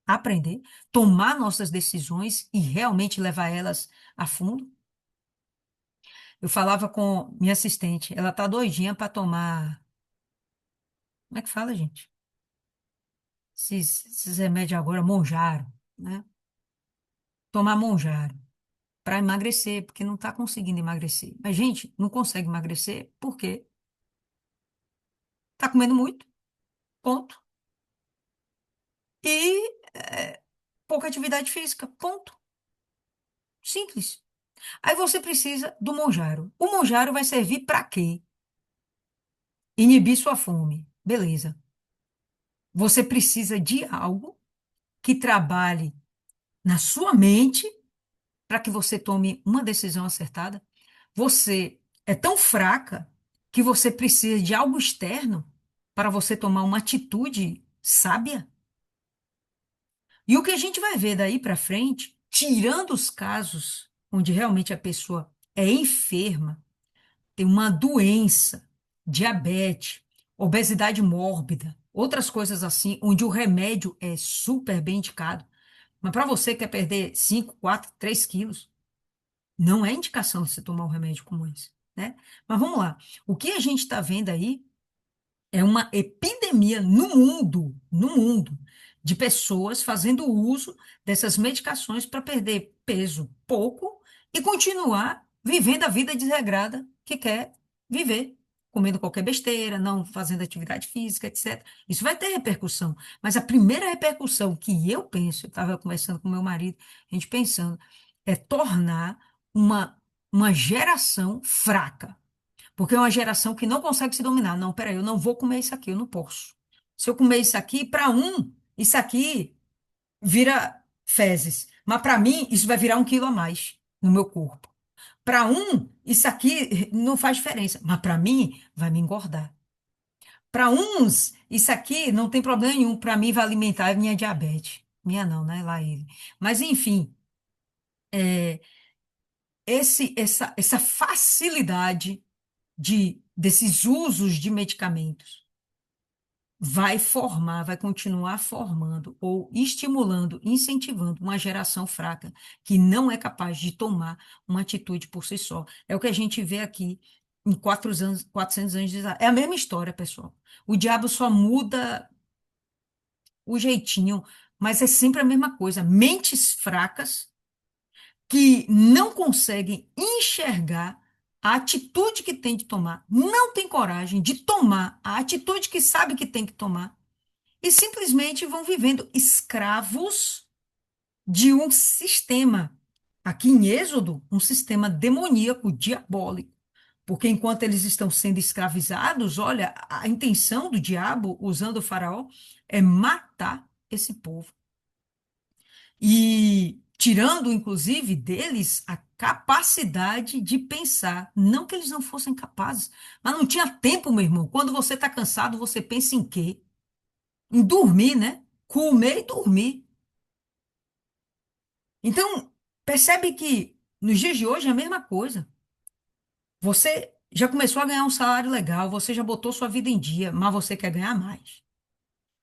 aprender, tomar nossas decisões e realmente levar elas a fundo? Eu falava com minha assistente, ela tá doidinha para tomar. Como é que fala, gente? Esses remédios agora, Monjaro, né? Tomar Monjaro para emagrecer, porque não está conseguindo emagrecer. Mas, gente, não consegue emagrecer porque está comendo muito, ponto. E pouca atividade física, ponto. Simples. Aí você precisa do Monjaro. O Monjaro vai servir para quê? Inibir sua fome. Beleza. Você precisa de algo que trabalhe na sua mente para que você tome uma decisão acertada. Você é tão fraca que você precisa de algo externo para você tomar uma atitude sábia. E o que a gente vai ver daí para frente, tirando os casos onde realmente a pessoa é enferma, tem uma doença, diabetes, obesidade mórbida, outras coisas assim, onde o remédio é super bem indicado. Mas para você que quer perder 5, 4, 3 quilos, não é indicação você tomar um remédio como esse, né? Mas vamos lá. O que a gente está vendo aí é uma epidemia no mundo, de pessoas fazendo uso dessas medicações para perder peso pouco e continuar vivendo a vida desregrada que quer viver, comendo qualquer besteira, não fazendo atividade física, etc. Isso vai ter repercussão, mas a primeira repercussão que eu penso, eu estava conversando com meu marido, a gente pensando, é tornar uma geração fraca. Porque é uma geração que não consegue se dominar. Não, peraí, eu não vou comer isso aqui, eu não posso. Se eu comer isso aqui, para um, isso aqui vira fezes. Mas para mim, isso vai virar 1 quilo a mais no meu corpo. Para um, isso aqui não faz diferença. Mas para mim, vai me engordar. Para uns, isso aqui não tem problema nenhum. Para mim, vai alimentar a minha diabetes. Minha não, né? Lá ele. Mas, enfim, é, essa facilidade desses usos de medicamentos vai continuar formando ou estimulando, incentivando uma geração fraca que não é capaz de tomar uma atitude por si só. É o que a gente vê aqui em 400 anos de Israel. É a mesma história, pessoal. O diabo só muda o jeitinho. mas é sempre a mesma coisa. Mentes fracas que não conseguem enxergar a atitude que tem de tomar, não tem coragem de tomar a atitude que sabe que tem que tomar e simplesmente vão vivendo escravos de um sistema. Aqui em Êxodo, um sistema demoníaco, diabólico. Porque enquanto eles estão sendo escravizados, olha, a intenção do diabo, usando o faraó, é matar esse povo. E tirando, inclusive, deles a capacidade de pensar. Não que eles não fossem capazes, mas não tinha tempo, meu irmão. Quando você está cansado, você pensa em quê? Em dormir, né? Comer e dormir. Então, percebe que nos dias de hoje é a mesma coisa. Você já começou a ganhar um salário legal, você já botou sua vida em dia, mas você quer ganhar mais.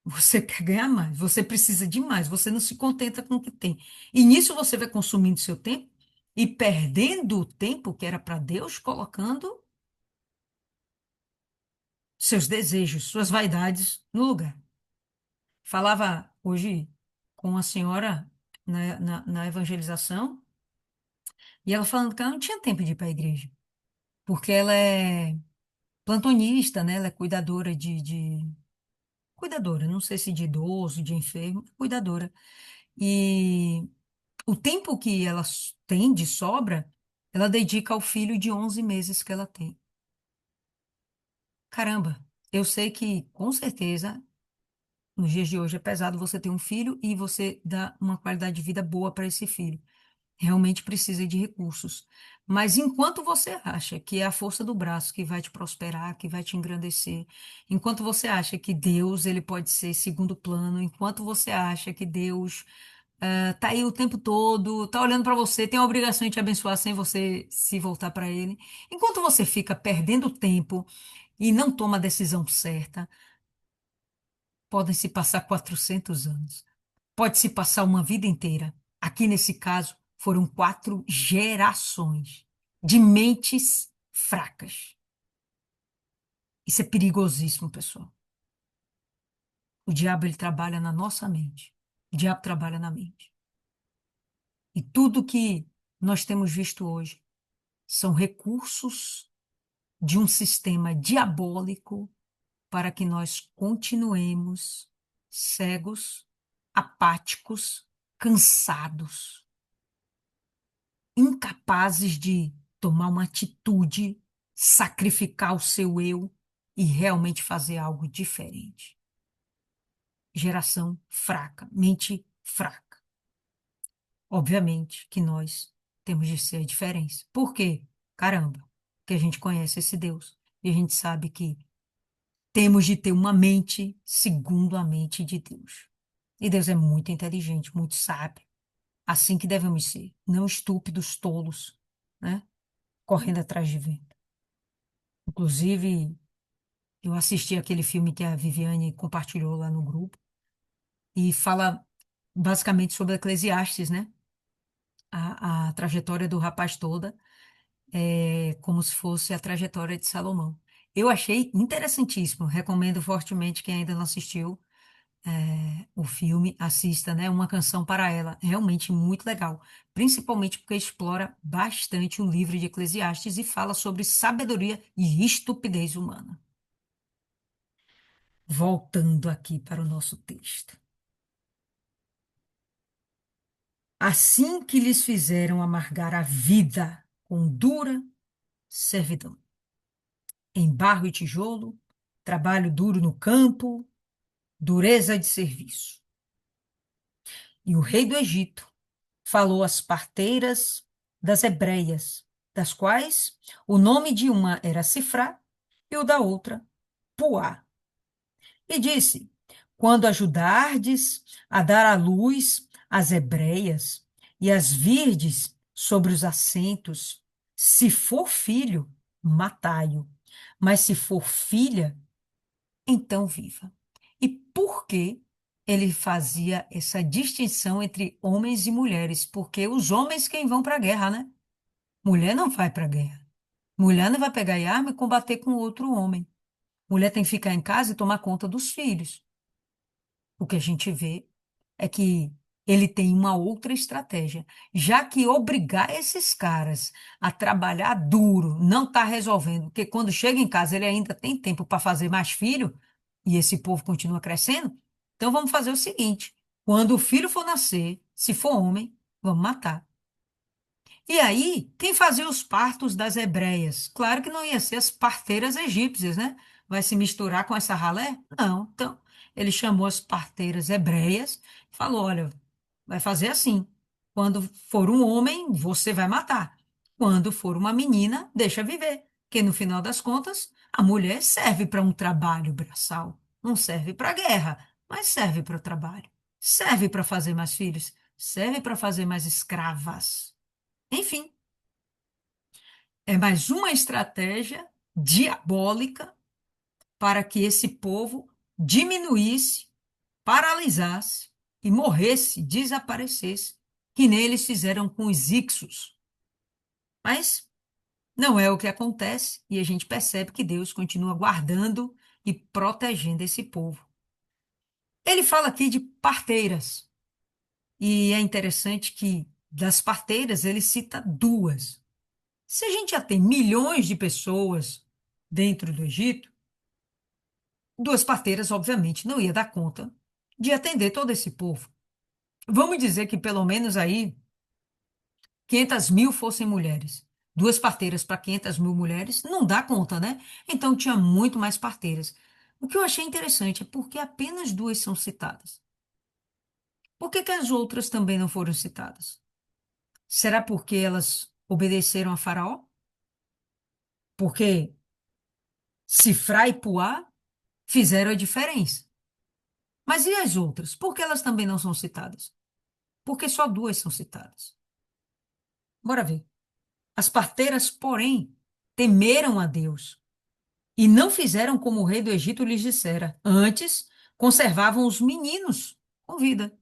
Você quer ganhar mais, você precisa de mais, você não se contenta com o que tem. E nisso você vai consumindo seu tempo e perdendo o tempo que era para Deus, colocando seus desejos, suas vaidades no lugar. Falava hoje com uma senhora na evangelização e ela falando que ela não tinha tempo de ir para a igreja, porque ela é plantonista, né? Ela é cuidadora cuidadora, não sei se de idoso, de enfermo, cuidadora. E o tempo que ela tem de sobra, ela dedica ao filho de 11 meses que ela tem. Caramba, eu sei que, com certeza, nos dias de hoje é pesado você ter um filho e você dar uma qualidade de vida boa para esse filho. Realmente precisa de recursos. Mas enquanto você acha que é a força do braço que vai te prosperar, que vai te engrandecer, enquanto você acha que Deus ele pode ser segundo plano, enquanto você acha que Deus tá aí o tempo todo, tá olhando para você, tem a obrigação de te abençoar sem você se voltar para ele, enquanto você fica perdendo tempo e não toma a decisão certa, podem se passar 400 anos. Pode se passar uma vida inteira. Aqui nesse caso, foram 4 gerações de mentes fracas. Isso é perigosíssimo, pessoal. O diabo ele trabalha na nossa mente. O diabo trabalha na mente. E tudo que nós temos visto hoje são recursos de um sistema diabólico para que nós continuemos cegos, apáticos, cansados, incapazes de tomar uma atitude, sacrificar o seu eu e realmente fazer algo diferente. Geração fraca, mente fraca. Obviamente que nós temos de ser a diferença. Por quê? Caramba, porque a gente conhece esse Deus e a gente sabe que temos de ter uma mente segundo a mente de Deus. E Deus é muito inteligente, muito sábio. Assim que devemos ser, não estúpidos, tolos, né? Correndo atrás de vento. Inclusive, eu assisti aquele filme que a Viviane compartilhou lá no grupo e fala basicamente sobre Eclesiastes, né? A trajetória do rapaz toda é como se fosse a trajetória de Salomão. Eu achei interessantíssimo, recomendo fortemente quem ainda não assistiu o filme, assista, né? Uma canção para ela, realmente muito legal, principalmente porque explora bastante o livro de Eclesiastes e fala sobre sabedoria e estupidez humana. Voltando aqui para o nosso texto. Assim que lhes fizeram amargar a vida com dura servidão, em barro e tijolo, trabalho duro no campo, dureza de serviço. E o rei do Egito falou às parteiras das hebreias, das quais o nome de uma era Sifrá e o da outra Puá. E disse: quando ajudardes a dar à luz as hebreias e as virdes sobre os assentos, se for filho, matai-o, mas se for filha, então viva. E por que ele fazia essa distinção entre homens e mulheres? Porque os homens quem vão para a guerra, né? Mulher não vai para a guerra. Mulher não vai pegar arma e combater com outro homem. Mulher tem que ficar em casa e tomar conta dos filhos. O que a gente vê. é que ele tem uma outra estratégia. Já que obrigar esses caras a trabalhar duro não está resolvendo, porque quando chega em casa ele ainda tem tempo para fazer mais filho, e esse povo continua crescendo, então vamos fazer o seguinte: quando o filho for nascer, se for homem, vamos matar. E aí, quem fazia os partos das hebreias? Claro que não ia ser as parteiras egípcias, né? Vai se misturar com essa ralé? Não. Então, ele chamou as parteiras hebreias e falou: olha, vai fazer assim. Quando for um homem, você vai matar. Quando for uma menina, deixa viver. Porque no final das contas, a mulher serve para um trabalho braçal. Não serve para guerra, mas serve para o trabalho. Serve para fazer mais filhos. Serve para fazer mais escravas. Enfim, é mais uma estratégia diabólica para que esse povo diminuísse, paralisasse e morresse, desaparecesse, que nem eles fizeram com os Ixos. Mas não é o que acontece e a gente percebe que Deus continua guardando e protegendo esse povo. Ele fala aqui de parteiras e é interessante que das parteiras ele cita duas. Se a gente já tem milhões de pessoas dentro do Egito, duas parteiras, obviamente, não ia dar conta de atender todo esse povo. Vamos dizer que pelo menos aí 500.000 fossem mulheres. Duas parteiras para 500.000 mulheres não dá conta, né? Então tinha muito mais parteiras. O que eu achei interessante é porque apenas duas são citadas. Por que que as outras também não foram citadas? Será porque elas obedeceram a Faraó? Porque Sifrá e Puá fizeram a diferença. Mas e as outras? Por que elas também não são citadas? Porque só duas são citadas. Bora ver. As parteiras, porém, temeram a Deus e não fizeram como o rei do Egito lhes dissera. Antes, conservavam os meninos com vida.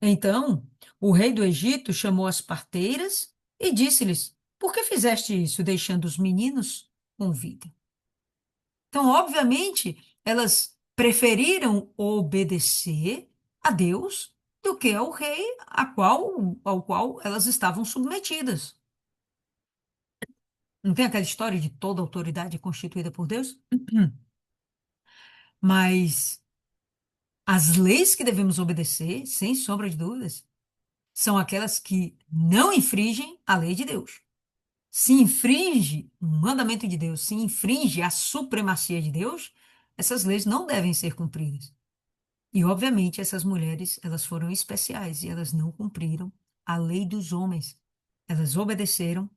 Então, o rei do Egito chamou as parteiras e disse-lhes: por que fizeste isso, deixando os meninos com vida? Então, obviamente, elas preferiram obedecer a Deus do que ao rei ao qual elas estavam submetidas. Não tem aquela história de toda autoridade constituída por Deus? Mas as leis que devemos obedecer, sem sombra de dúvidas, são aquelas que não infringem a lei de Deus. Se infringe o mandamento de Deus, se infringe a supremacia de Deus, essas leis não devem ser cumpridas. E, obviamente, essas mulheres, elas foram especiais e elas não cumpriram a lei dos homens. Elas obedeceram,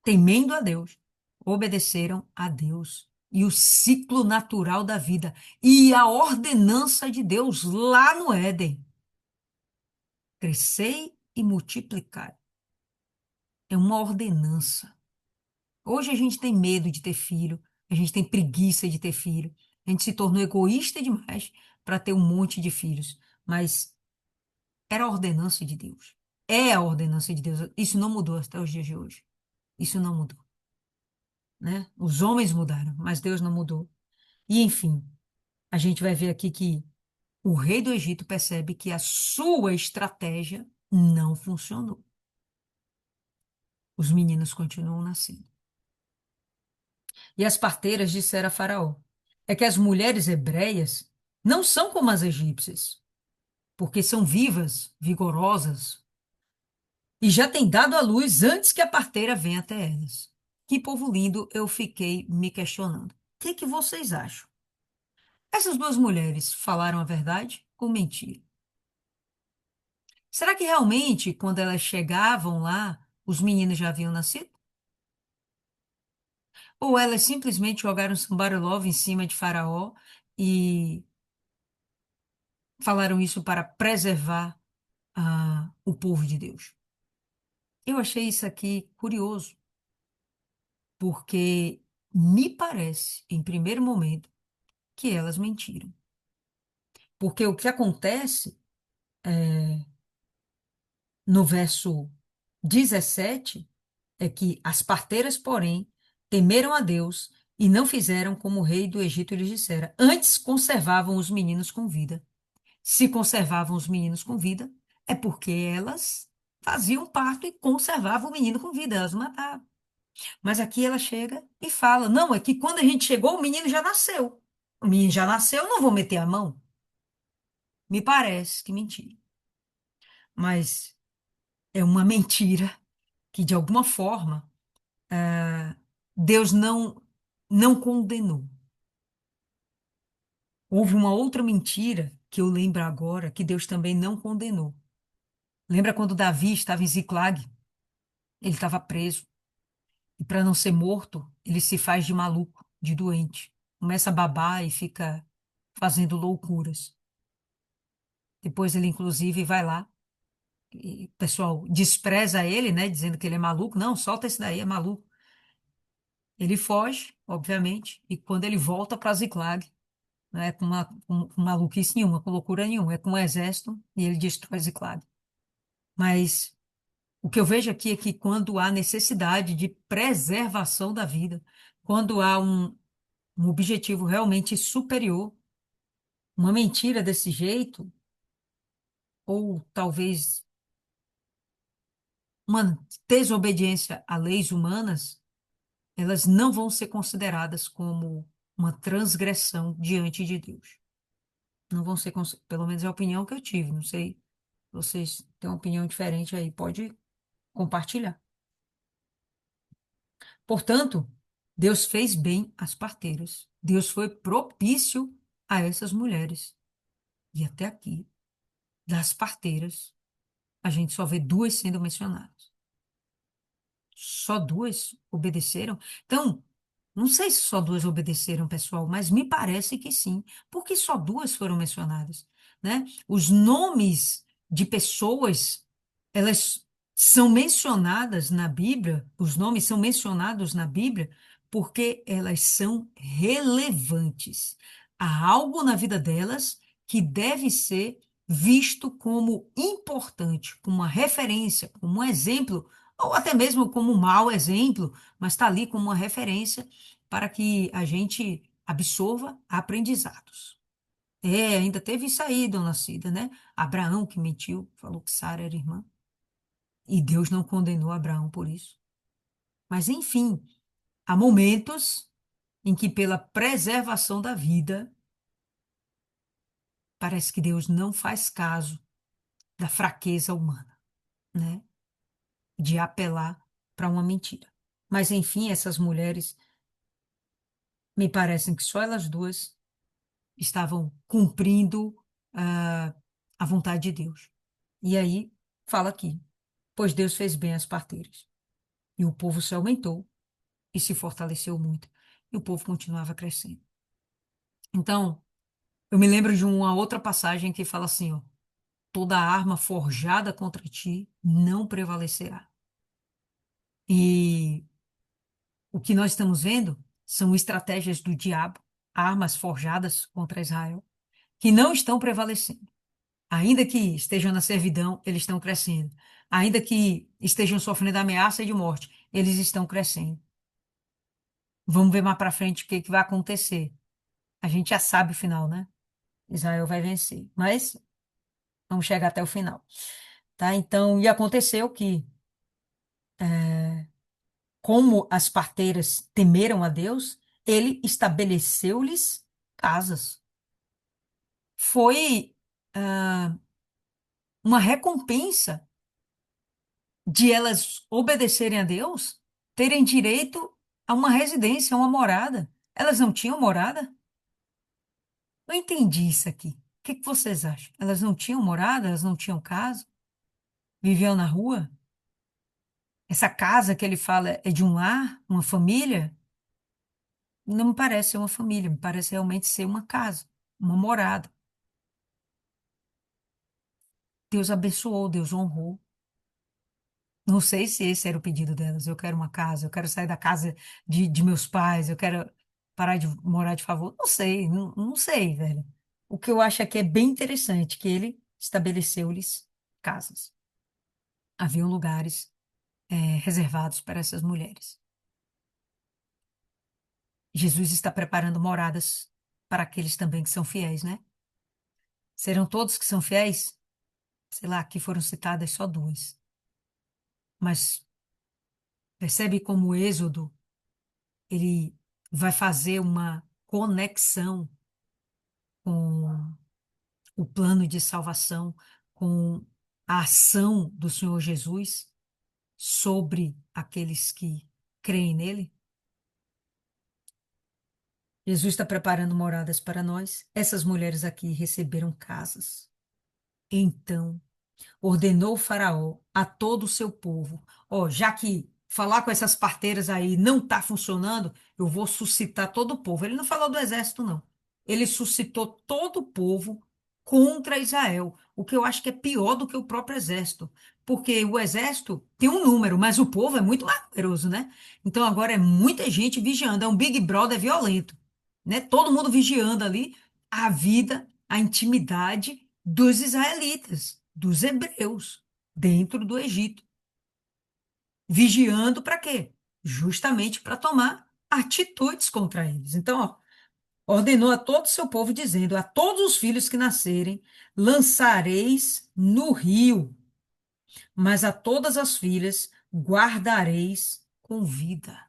temendo a Deus, obedeceram a Deus e o ciclo natural da vida e a ordenança de Deus lá no Éden. Crescei e multiplicai. É uma ordenança. Hoje a gente tem medo de ter filho, a gente tem preguiça de ter filho, a gente se tornou egoísta demais para ter um monte de filhos. Mas era a ordenança de Deus. É a ordenança de Deus. Isso não mudou até os dias de hoje. Isso não mudou, né? Os homens mudaram, mas Deus não mudou. E, enfim, a gente vai ver aqui que o rei do Egito percebe que a sua estratégia não funcionou. Os meninos continuam nascendo. E as parteiras disseram a Faraó: é que as mulheres hebreias não são como as egípcias, porque são vivas, vigorosas, e já têm dado à luz antes que a parteira venha até elas. Que povo lindo, eu fiquei me questionando. O que que vocês acham? Essas duas mulheres falaram a verdade ou mentiram? Será que realmente, quando elas chegavam lá, os meninos já haviam nascido? Ou elas simplesmente jogaram sambarolova em cima de Faraó e falaram isso para preservar o povo de Deus? Eu achei isso aqui curioso, porque me parece, em primeiro momento, que elas mentiram. Porque o que acontece no verso 17 é que as parteiras, porém, temeram a Deus e não fizeram como o rei do Egito lhes dissera. Antes conservavam os meninos com vida. se conservavam os meninos com vida, é porque elas faziam parto e conservavam o menino com vida, elas matavam. Mas aqui ela chega e fala: não, é que quando a gente chegou, o menino já nasceu. O menino já nasceu, eu não vou meter a mão. Me parece que mentira. Mas é uma mentira que, de alguma forma, Deus não condenou. Houve uma outra mentira que eu lembro agora que Deus também não condenou. Lembra quando Davi estava em Ziclag? Ele estava preso. E para não ser morto, ele se faz de maluco, de doente. Começa a babar e fica fazendo loucuras. Depois ele, inclusive, vai lá. E o pessoal despreza ele, né? Dizendo que ele é maluco. Não, solta esse daí, é maluco. Ele foge, obviamente. E quando ele volta para Ziclag, não é com maluquice nenhuma, com loucura nenhuma, é com um exército e ele destrói Ziclag. Mas o que eu vejo aqui é que quando há necessidade de preservação da vida, quando há um objetivo realmente superior, uma mentira desse jeito, ou talvez uma desobediência a leis humanas, elas não vão ser consideradas como uma transgressão diante de Deus. Não vão ser, pelo menos é a opinião que eu tive, não sei, se vocês têm uma opinião diferente aí, pode compartilhar. Portanto, Deus fez bem às parteiras. Deus foi propício a essas mulheres. E até aqui, das parteiras, a gente só vê duas sendo mencionadas. Só duas obedeceram? Então, não sei se só duas obedeceram, pessoal, mas me parece que sim, porque só duas foram mencionadas, né? Os nomes de pessoas, elas são mencionadas na Bíblia, os nomes são mencionados na Bíblia porque elas são relevantes. Há algo na vida delas que deve ser visto como importante, como uma referência, como um exemplo, ou até mesmo como um mau exemplo, mas está ali como uma referência para que a gente absorva aprendizados. É, ainda teve isso aí, dona Cida, né? Abraão que mentiu, falou que Sara era irmã, e Deus não condenou Abraão por isso. Mas, enfim, há momentos em que, pela preservação da vida, parece que Deus não faz caso da fraqueza humana, né? De apelar para uma mentira. Mas, enfim, essas mulheres, me parecem que só elas duas estavam cumprindo ah, a vontade de Deus. E aí, fala aqui, pois Deus fez bem às parteiras. E o povo se aumentou e se fortaleceu muito. E o povo continuava crescendo. Então, eu me lembro de uma outra passagem que fala assim, ó, toda arma forjada contra ti não prevalecerá. E o que nós estamos vendo são estratégias do diabo, armas forjadas contra Israel, que não estão prevalecendo. Ainda que estejam na servidão, eles estão crescendo. Ainda que estejam sofrendo ameaça de morte, eles estão crescendo. Vamos ver mais para frente o que que vai acontecer. A gente já sabe o final, né? Israel vai vencer. Mas vamos chegar até o final. Tá? Então, e aconteceu que, como as parteiras temeram a Deus, ele estabeleceu-lhes casas. Foi, uma recompensa de elas obedecerem a Deus, terem direito a uma residência, a uma morada. Elas não tinham morada? Não entendi isso aqui. O que que vocês acham? Elas não tinham morada? Elas não tinham casa? Viviam na rua? Essa casa que ele fala é de um lar, uma família? Não me parece ser uma família, me parece realmente ser uma casa, uma morada. Deus abençoou, Deus honrou. Não sei se esse era o pedido delas. Eu quero uma casa, eu quero sair da casa de meus pais, eu quero parar de morar de favor. Não sei, não sei, velho. O que eu acho é que é bem interessante que ele estabeleceu-lhes casas. Haviam lugares, reservados para essas mulheres. Jesus está preparando moradas para aqueles também que são fiéis, né? Serão todos que são fiéis? Sei lá, aqui foram citadas só duas. Mas percebe como o Êxodo, ele vai fazer uma conexão com o plano de salvação, com a ação do Senhor Jesus sobre aqueles que creem nele? Jesus está preparando moradas para nós. Essas mulheres aqui receberam casas. Então, ordenou o faraó a todo o seu povo: ó, já que falar com essas parteiras aí não está funcionando, eu vou suscitar todo o povo. Ele não falou do exército, não. Ele suscitou todo o povo contra Israel, o que eu acho que é pior do que o próprio exército, porque o exército tem um número, mas o povo é muito mais numeroso, né? Então agora é muita gente vigiando, é um Big Brother violento, né? Todo mundo vigiando ali a vida, a intimidade dos israelitas, dos hebreus, dentro do Egito. Vigiando para quê? Justamente para tomar atitudes contra eles. Então, ó, ordenou a todo o seu povo, dizendo: a todos os filhos que nascerem, lançareis no rio, mas a todas as filhas guardareis com vida.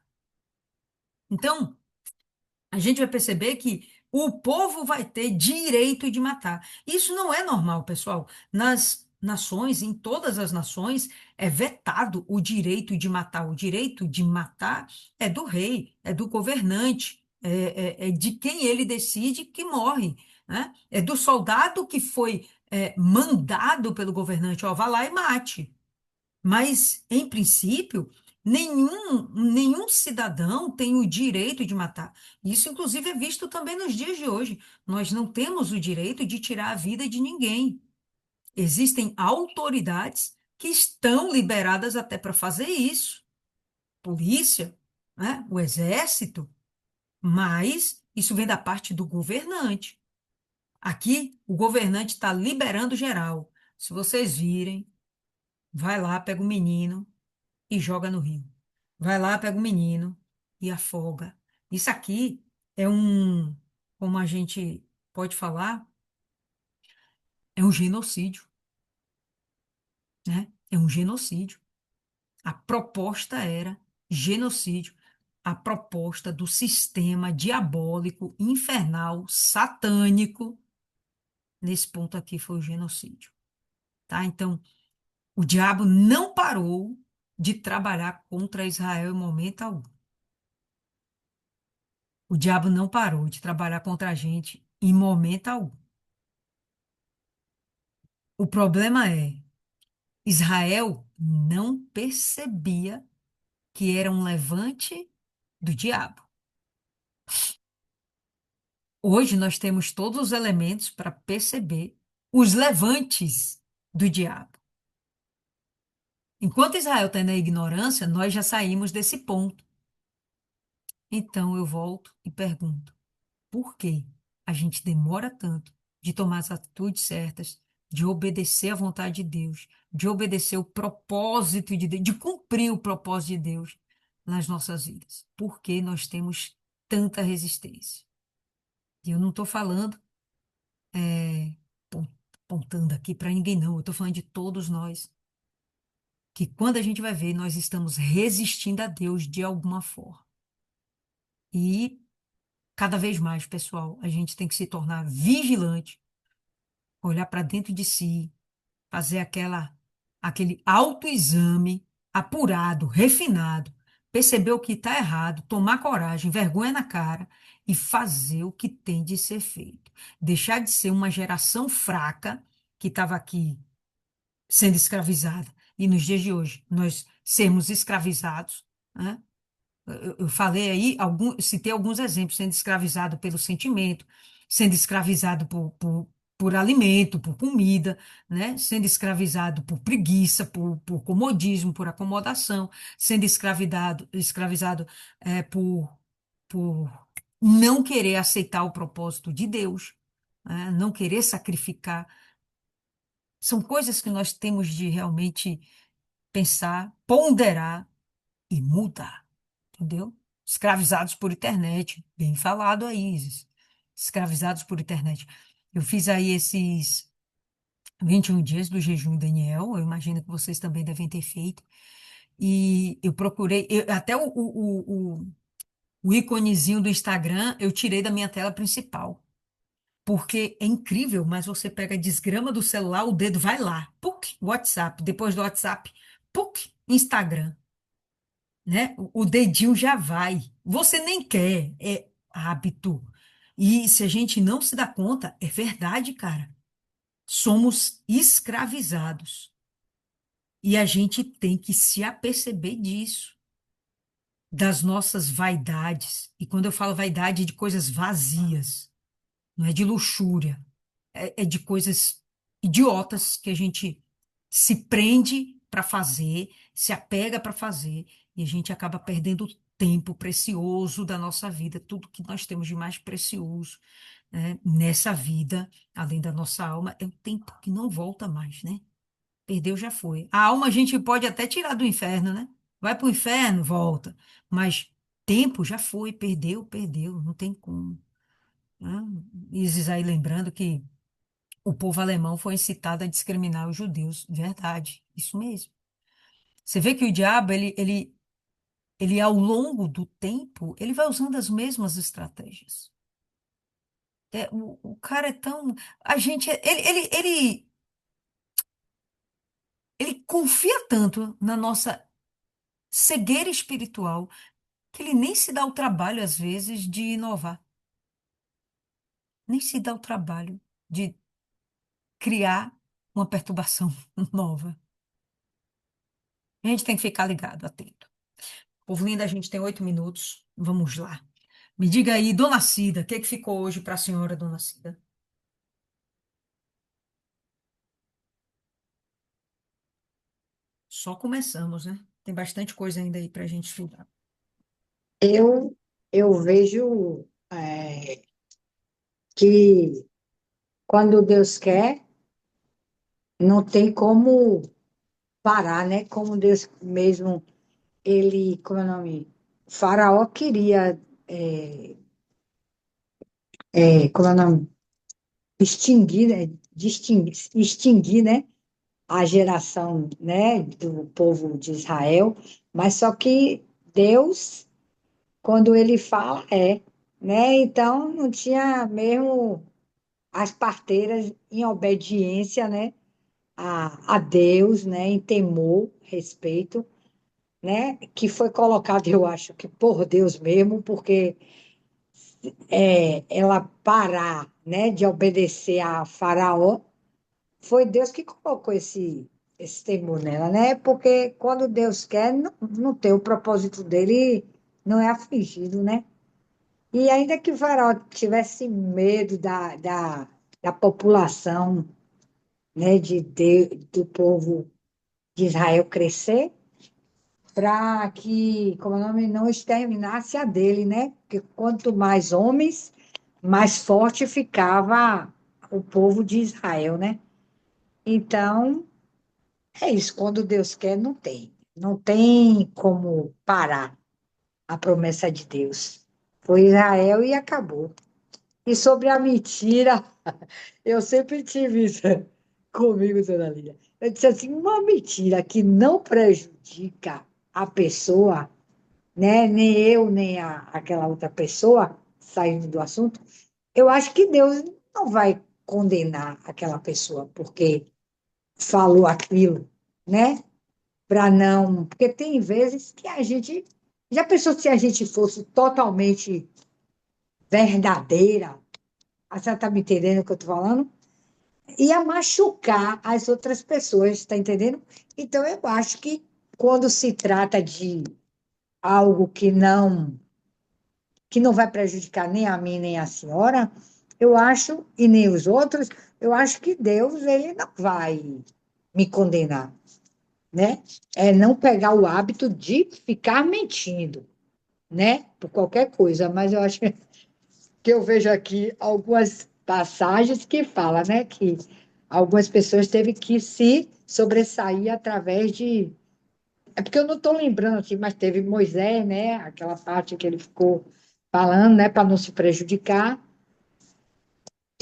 Então, a gente vai perceber que o povo vai ter direito de matar. Isso não é normal, pessoal. Nas nações, em todas as nações, é vetado o direito de matar. O direito de matar é do rei, é do governante, é de quem ele decide que morre, né? É do soldado que foi mandado pelo governante, ó, vá lá e mate. Mas, em princípio, nenhum cidadão tem o direito de matar. Isso, inclusive, é visto também nos dias de hoje. Nós não temos o direito de tirar a vida de ninguém. Existem autoridades que estão liberadas até para fazer isso. Polícia, né? O exército, mas isso vem da parte do governante. Aqui, o governante está liberando geral. Se vocês virem, vai lá, pega o menino e joga no rio. Vai lá, pega o menino e afoga. Isso aqui é como a gente pode falar, é um genocídio, né? É um genocídio. A proposta era genocídio. A proposta do sistema diabólico, infernal, satânico, nesse ponto aqui foi o genocídio, tá? Então, o diabo não parou de trabalhar contra Israel em momento algum. O diabo não parou de trabalhar contra a gente em momento algum. O problema é, Israel não percebia que era um levante do diabo. Hoje nós temos todos os elementos para perceber os levantes do diabo. Enquanto Israel está na ignorância, nós já saímos desse ponto. Então eu volto e pergunto: por que a gente demora tanto de tomar as atitudes certas, de obedecer à vontade de Deus, de obedecer o propósito de Deus, de cumprir o propósito de Deus nas nossas vidas? Por que nós temos tanta resistência? E eu não estou falando, é, pon- apontando aqui para ninguém, não. Eu estou falando de todos nós. Que quando a gente vai ver, nós estamos resistindo a Deus de alguma forma. E cada vez mais, pessoal, a gente tem que se tornar vigilante, olhar para dentro de si, fazer aquele autoexame apurado, refinado, perceber o que está errado, tomar coragem, vergonha na cara e fazer o que tem de ser feito. Deixar de ser uma geração fraca que estava aqui sendo escravizada e nos dias de hoje nós sermos escravizados, né? Eu falei aí, citei alguns exemplos, sendo escravizado pelo sentimento, sendo escravizado por alimento, por comida, né? Sendo escravizado por preguiça, por comodismo, por acomodação, sendo escravizado por não querer aceitar o propósito de Deus, né? Não querer sacrificar. São coisas que nós temos de realmente pensar, ponderar e mudar, entendeu? Escravizados por internet, bem falado aí, Isis. Escravizados por internet. Eu fiz aí esses 21 dias do jejum Daniel, eu imagino que vocês também devem ter feito. E eu procurei, até o íconezinho do Instagram eu tirei da minha tela principal. Porque é incrível, mas você pega a desgrama do celular, o dedo vai lá, PUC, WhatsApp, depois do WhatsApp, PUC, Instagram, né? O dedinho já vai. Você nem quer, é hábito. E se a gente não se dá conta, é verdade, cara. Somos escravizados. E a gente tem que se aperceber disso, das nossas vaidades. E quando eu falo vaidade, é de coisas vazias, não é de luxúria. É de coisas idiotas que a gente se prende para fazer, se apega para fazer, e a gente acaba perdendo o tempo precioso da nossa vida, tudo que nós temos de mais precioso, né, nessa vida, além da nossa alma, é o tempo que não volta mais, né? Perdeu já foi. A alma a gente pode até tirar do inferno, né? Vai para o inferno, volta. Mas tempo já foi, perdeu, perdeu, não tem como, né? Isis aí lembrando que o povo alemão foi incitado a discriminar os judeus. Verdade, isso mesmo. Você vê que o diabo, ele ao longo do tempo, ele vai usando as mesmas estratégias. O cara é tão. A gente. Ele confia tanto na nossa cegueira espiritual que ele nem se dá o trabalho, às vezes, de inovar. Nem se dá o trabalho de criar uma perturbação nova. A gente tem que ficar ligado, atento. Povo lindo, a gente tem 8 minutos. Vamos lá. Me diga aí, Dona Cida, o que que ficou hoje para a senhora, Dona Cida? Só começamos, né? Tem bastante coisa ainda aí para a gente estudar. Eu, eu vejo que quando Deus quer, não tem como parar, né? Como Deus mesmo, como é o nome? O Faraó queria, como é o nome? Extinguir, né? Extinguir, né? A geração, né? Do povo de Israel, mas só que Deus, quando ele fala, né? Então não tinha mesmo as parteiras em obediência, né, a Deus, né, em temor, respeito, né, que foi colocado, eu acho que por Deus mesmo, porque ela parar, né, de obedecer a Faraó, foi Deus que colocou esse temor nela, né, porque quando Deus quer, não tem o propósito dele, não é afligido, né. E ainda que o Faraó tivesse medo da população, né, do povo de Israel crescer, para que, como é o nome, não exterminasse a dele, né? Porque quanto mais homens, mais forte ficava o povo de Israel, né? Então, é isso. Quando Deus quer, não tem. Não tem como parar a promessa de Deus. Foi Israel e acabou. E sobre a mentira, eu sempre tive isso comigo, dona Lília. Eu disse assim, uma mentira que não prejudica a pessoa, né? Nem eu, nem aquela outra pessoa, saindo do assunto, eu acho que Deus não vai condenar aquela pessoa porque falou aquilo, né? Para não. Porque tem vezes que a gente. Já pensou se a gente fosse totalmente verdadeira? A senhora está me entendendo o que eu estou falando? Ia machucar as outras pessoas, está entendendo? Então, eu acho que quando se trata de algo que não vai prejudicar nem a mim nem a senhora, eu acho, e nem os outros, eu acho que Deus ele não vai me condenar, né? É não pegar o hábito de ficar mentindo, né? Por qualquer coisa, mas eu acho que eu vejo aqui algumas passagens que fala, né, que algumas pessoas teve que se sobressair através de. É porque eu não estou lembrando assim, mas teve Moisés, né, aquela parte que ele ficou falando, né, para não se prejudicar.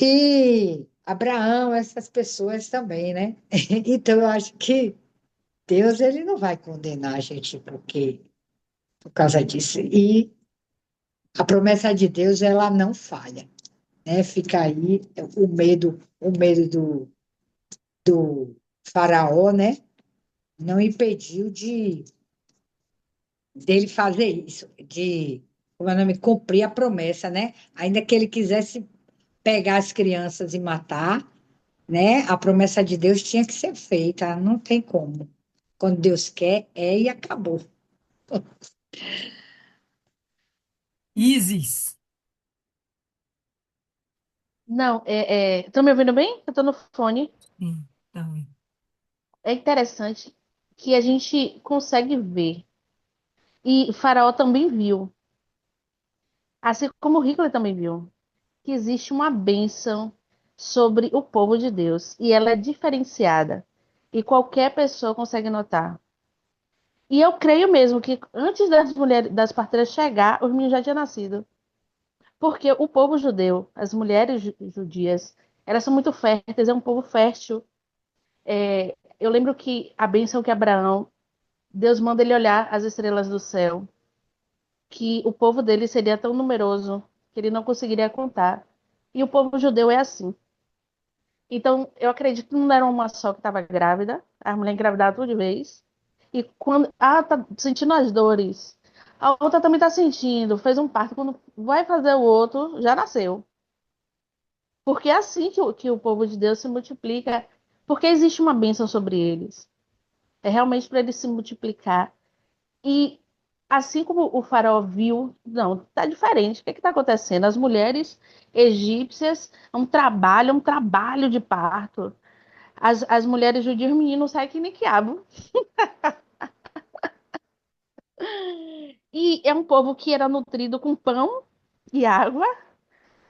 E Abraão, essas pessoas também, né? Então, eu acho que Deus ele não vai condenar a gente por causa disso. E a promessa de Deus, ela não falha, né? Fica aí o medo do faraó, né? Não impediu dele fazer isso, como é o nome, cumprir a promessa, né? Ainda que ele quisesse pegar as crianças e matar, né? A promessa de Deus tinha que ser feita, não tem como. Quando Deus quer, é e acabou. Isis. Não, estão me ouvindo bem? Eu tô no fone. Sim, também. É interessante que a gente consegue ver. E Faraó também viu, assim como Hitler também viu, que existe uma bênção sobre o povo de Deus. E ela é diferenciada. E qualquer pessoa consegue notar. E eu creio mesmo que antes das mulheres, das parteiras chegar, os meninos já tinham nascido. Porque o povo judeu, as mulheres judias, elas são muito férteis, é um povo fértil. Eu lembro que a bênção que Abraão, Deus manda ele olhar as estrelas do céu, que o povo dele seria tão numeroso que ele não conseguiria contar. E o povo judeu é assim. Então, eu acredito que não era uma só que estava grávida, a mulher engravidava toda de vez. E quando tá sentindo as dores, a outra também tá sentindo, fez um parto, quando vai fazer o outro, já nasceu. Porque é assim que o povo de Deus se multiplica, porque existe uma bênção sobre eles. É realmente para eles se multiplicar. E assim como o faraó viu, não, tá diferente. O que está acontecendo? As mulheres egípcias, é um trabalho de parto. As mulheres judias, os meninos saem que nem quiabo. E é um povo que era nutrido com pão e água.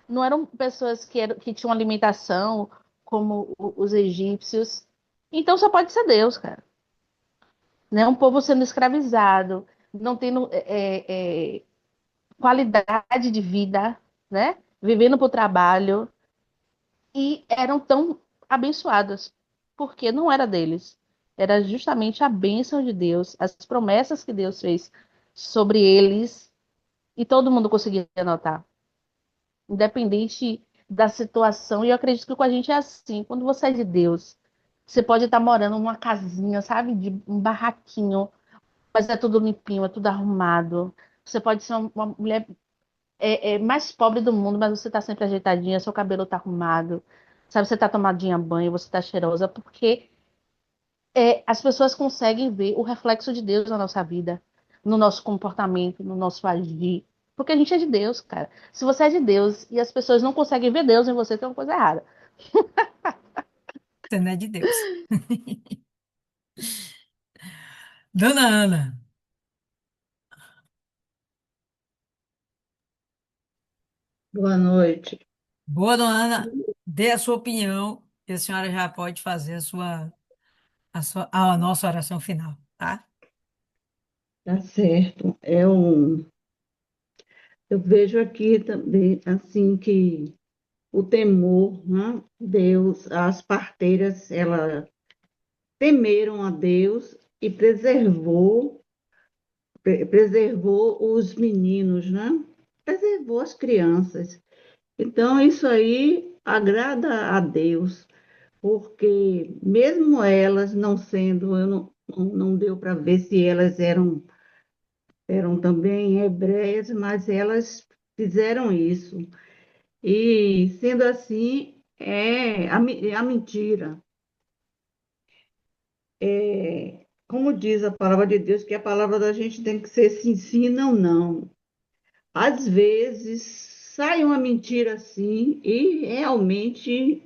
Não eram pessoas que tinham alimentação como os egípcios. Então só pode ser Deus, cara. Né? Um povo sendo escravizado, não tendo qualidade de vida, né? Vivendo para o trabalho. E eram tão abençoadas, porque não era deles. Era justamente a bênção de Deus, as promessas que Deus fez sobre eles, e todo mundo conseguia notar, independente da situação. E eu acredito que com a gente é assim, quando você é de Deus, você pode estar morando numa casinha, sabe, de um barraquinho, mas é tudo limpinho, é tudo arrumado. Você pode ser uma mulher mais pobre do mundo, mas você tá sempre ajeitadinha, seu cabelo tá arrumado, sabe, você tá tomadinha banho, você tá cheirosa, porque as pessoas conseguem ver o reflexo de Deus na nossa vida, no nosso comportamento, no nosso agir. Porque a gente é de Deus, cara. Se você é de Deus e as pessoas não conseguem ver Deus em você, tem uma coisa errada. Você não é de Deus. Dona Ana. Boa noite. Boa, dona Ana. Dê a sua opinião e a senhora já pode fazer a nossa oração final, tá? Tá certo. Eu vejo aqui também, assim, que o temor, né? Deus, as parteiras, elas temeram a Deus e preservou os meninos, né? Preservou as crianças. Então, isso aí agrada a Deus, porque mesmo elas não sendo, eu não deu para ver se elas eram também hebreias, mas elas fizeram isso. E, sendo assim, é a mentira. Como diz a palavra de Deus, que a palavra da gente tem que ser sim, sim, não, não. Às vezes sai uma mentira assim e realmente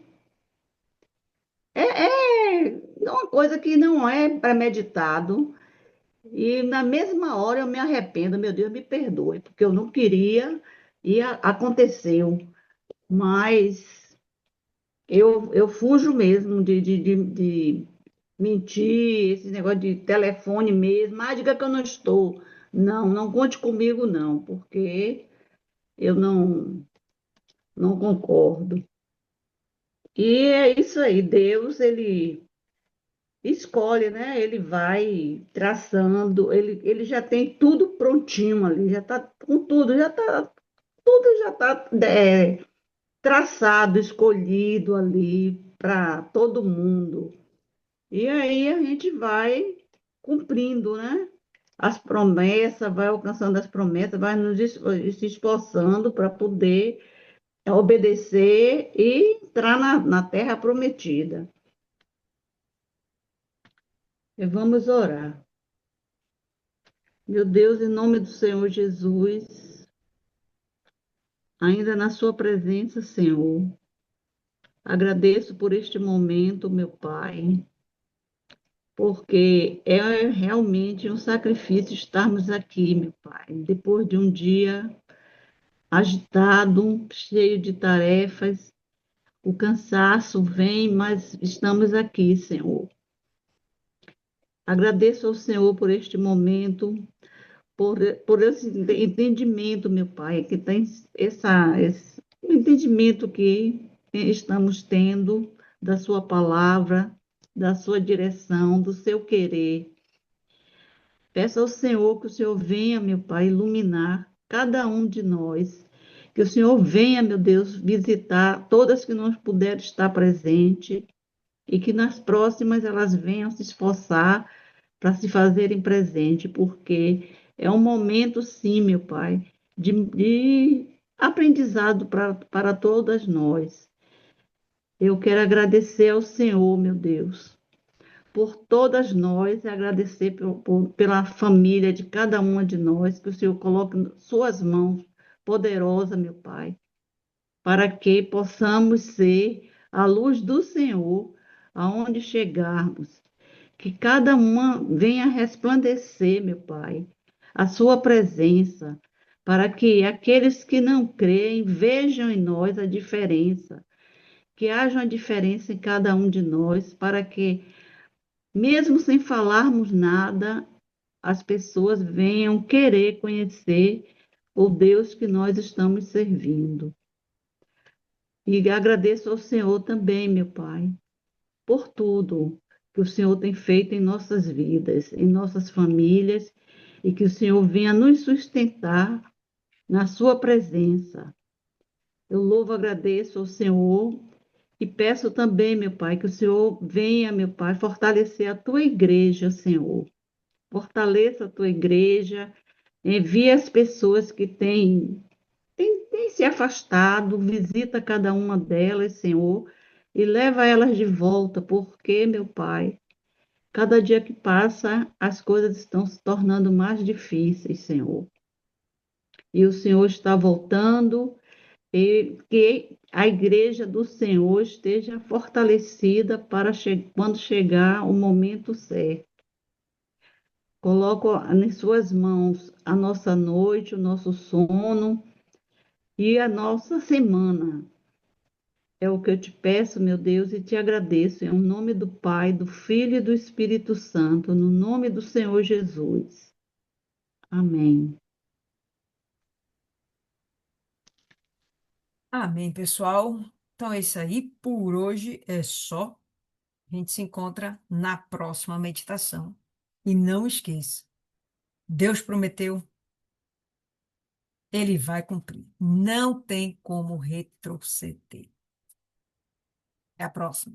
é uma coisa que não é premeditado. E na mesma hora eu me arrependo, meu Deus, me perdoe, porque eu não queria e aconteceu. Mas eu fujo mesmo de mentir, esse negócio de telefone mesmo. Ah, diga que eu não estou. Não, não conte comigo, não, porque eu não concordo. E é isso aí, Deus, ele escolhe, né? Ele vai traçando, ele já tem tudo prontinho ali, já está com tudo, tudo já está traçado, escolhido ali para todo mundo. E aí a gente vai cumprindo, né? As promessas, vai alcançando as promessas, vai se esforçando para poder obedecer e entrar na terra prometida. E vamos orar. Meu Deus, em nome do Senhor Jesus, ainda na Sua presença, Senhor, agradeço por este momento, meu Pai, porque é realmente um sacrifício estarmos aqui, meu Pai, depois de um dia agitado, cheio de tarefas, o cansaço vem, mas estamos aqui, Senhor. Agradeço ao Senhor por este momento, por esse entendimento, meu Pai, que tem esse entendimento que estamos tendo da Sua palavra, da Sua direção, do seu querer. Peço ao Senhor que o Senhor venha, meu Pai, iluminar cada um de nós. Que o Senhor venha, meu Deus, visitar todas que não puderam estar presente e que nas próximas elas venham se esforçar para se fazerem presente, porque é um momento, sim, meu Pai, de aprendizado para todas nós. Eu quero agradecer ao Senhor, meu Deus, por todas nós, e agradecer pela família de cada uma de nós, que o Senhor coloque em suas mãos poderosa, meu Pai, para que possamos ser a luz do Senhor aonde chegarmos. Que cada uma venha resplandecer, meu Pai, a sua presença, para que aqueles que não creem vejam em nós a diferença, que haja uma diferença em cada um de nós, para que, mesmo sem falarmos nada, as pessoas venham querer conhecer o Deus que nós estamos servindo. E agradeço ao Senhor também, meu Pai, por tudo que o Senhor tem feito em nossas vidas, em nossas famílias, e que o Senhor venha nos sustentar na Sua presença. Eu louvo, agradeço ao Senhor e peço também, meu Pai, que o Senhor venha, meu Pai, fortalecer a Tua igreja, Senhor. Fortaleça a Tua igreja, envia as pessoas que têm se afastado, visita cada uma delas, Senhor, e leva elas de volta, porque, meu Pai, cada dia que passa, as coisas estão se tornando mais difíceis, Senhor. E o Senhor está voltando, e que a igreja do Senhor esteja fortalecida para quando chegar o momento certo. Coloco em suas mãos a nossa noite, o nosso sono e a nossa semana. É o que eu te peço, meu Deus, e te agradeço. Em nome do Pai, do Filho e do Espírito Santo, no nome do Senhor Jesus. Amém. Amém, pessoal. Então é isso aí. Por hoje é só. A gente se encontra na próxima meditação. E não esqueça, Deus prometeu, Ele vai cumprir. Não tem como retroceder. Até a próxima.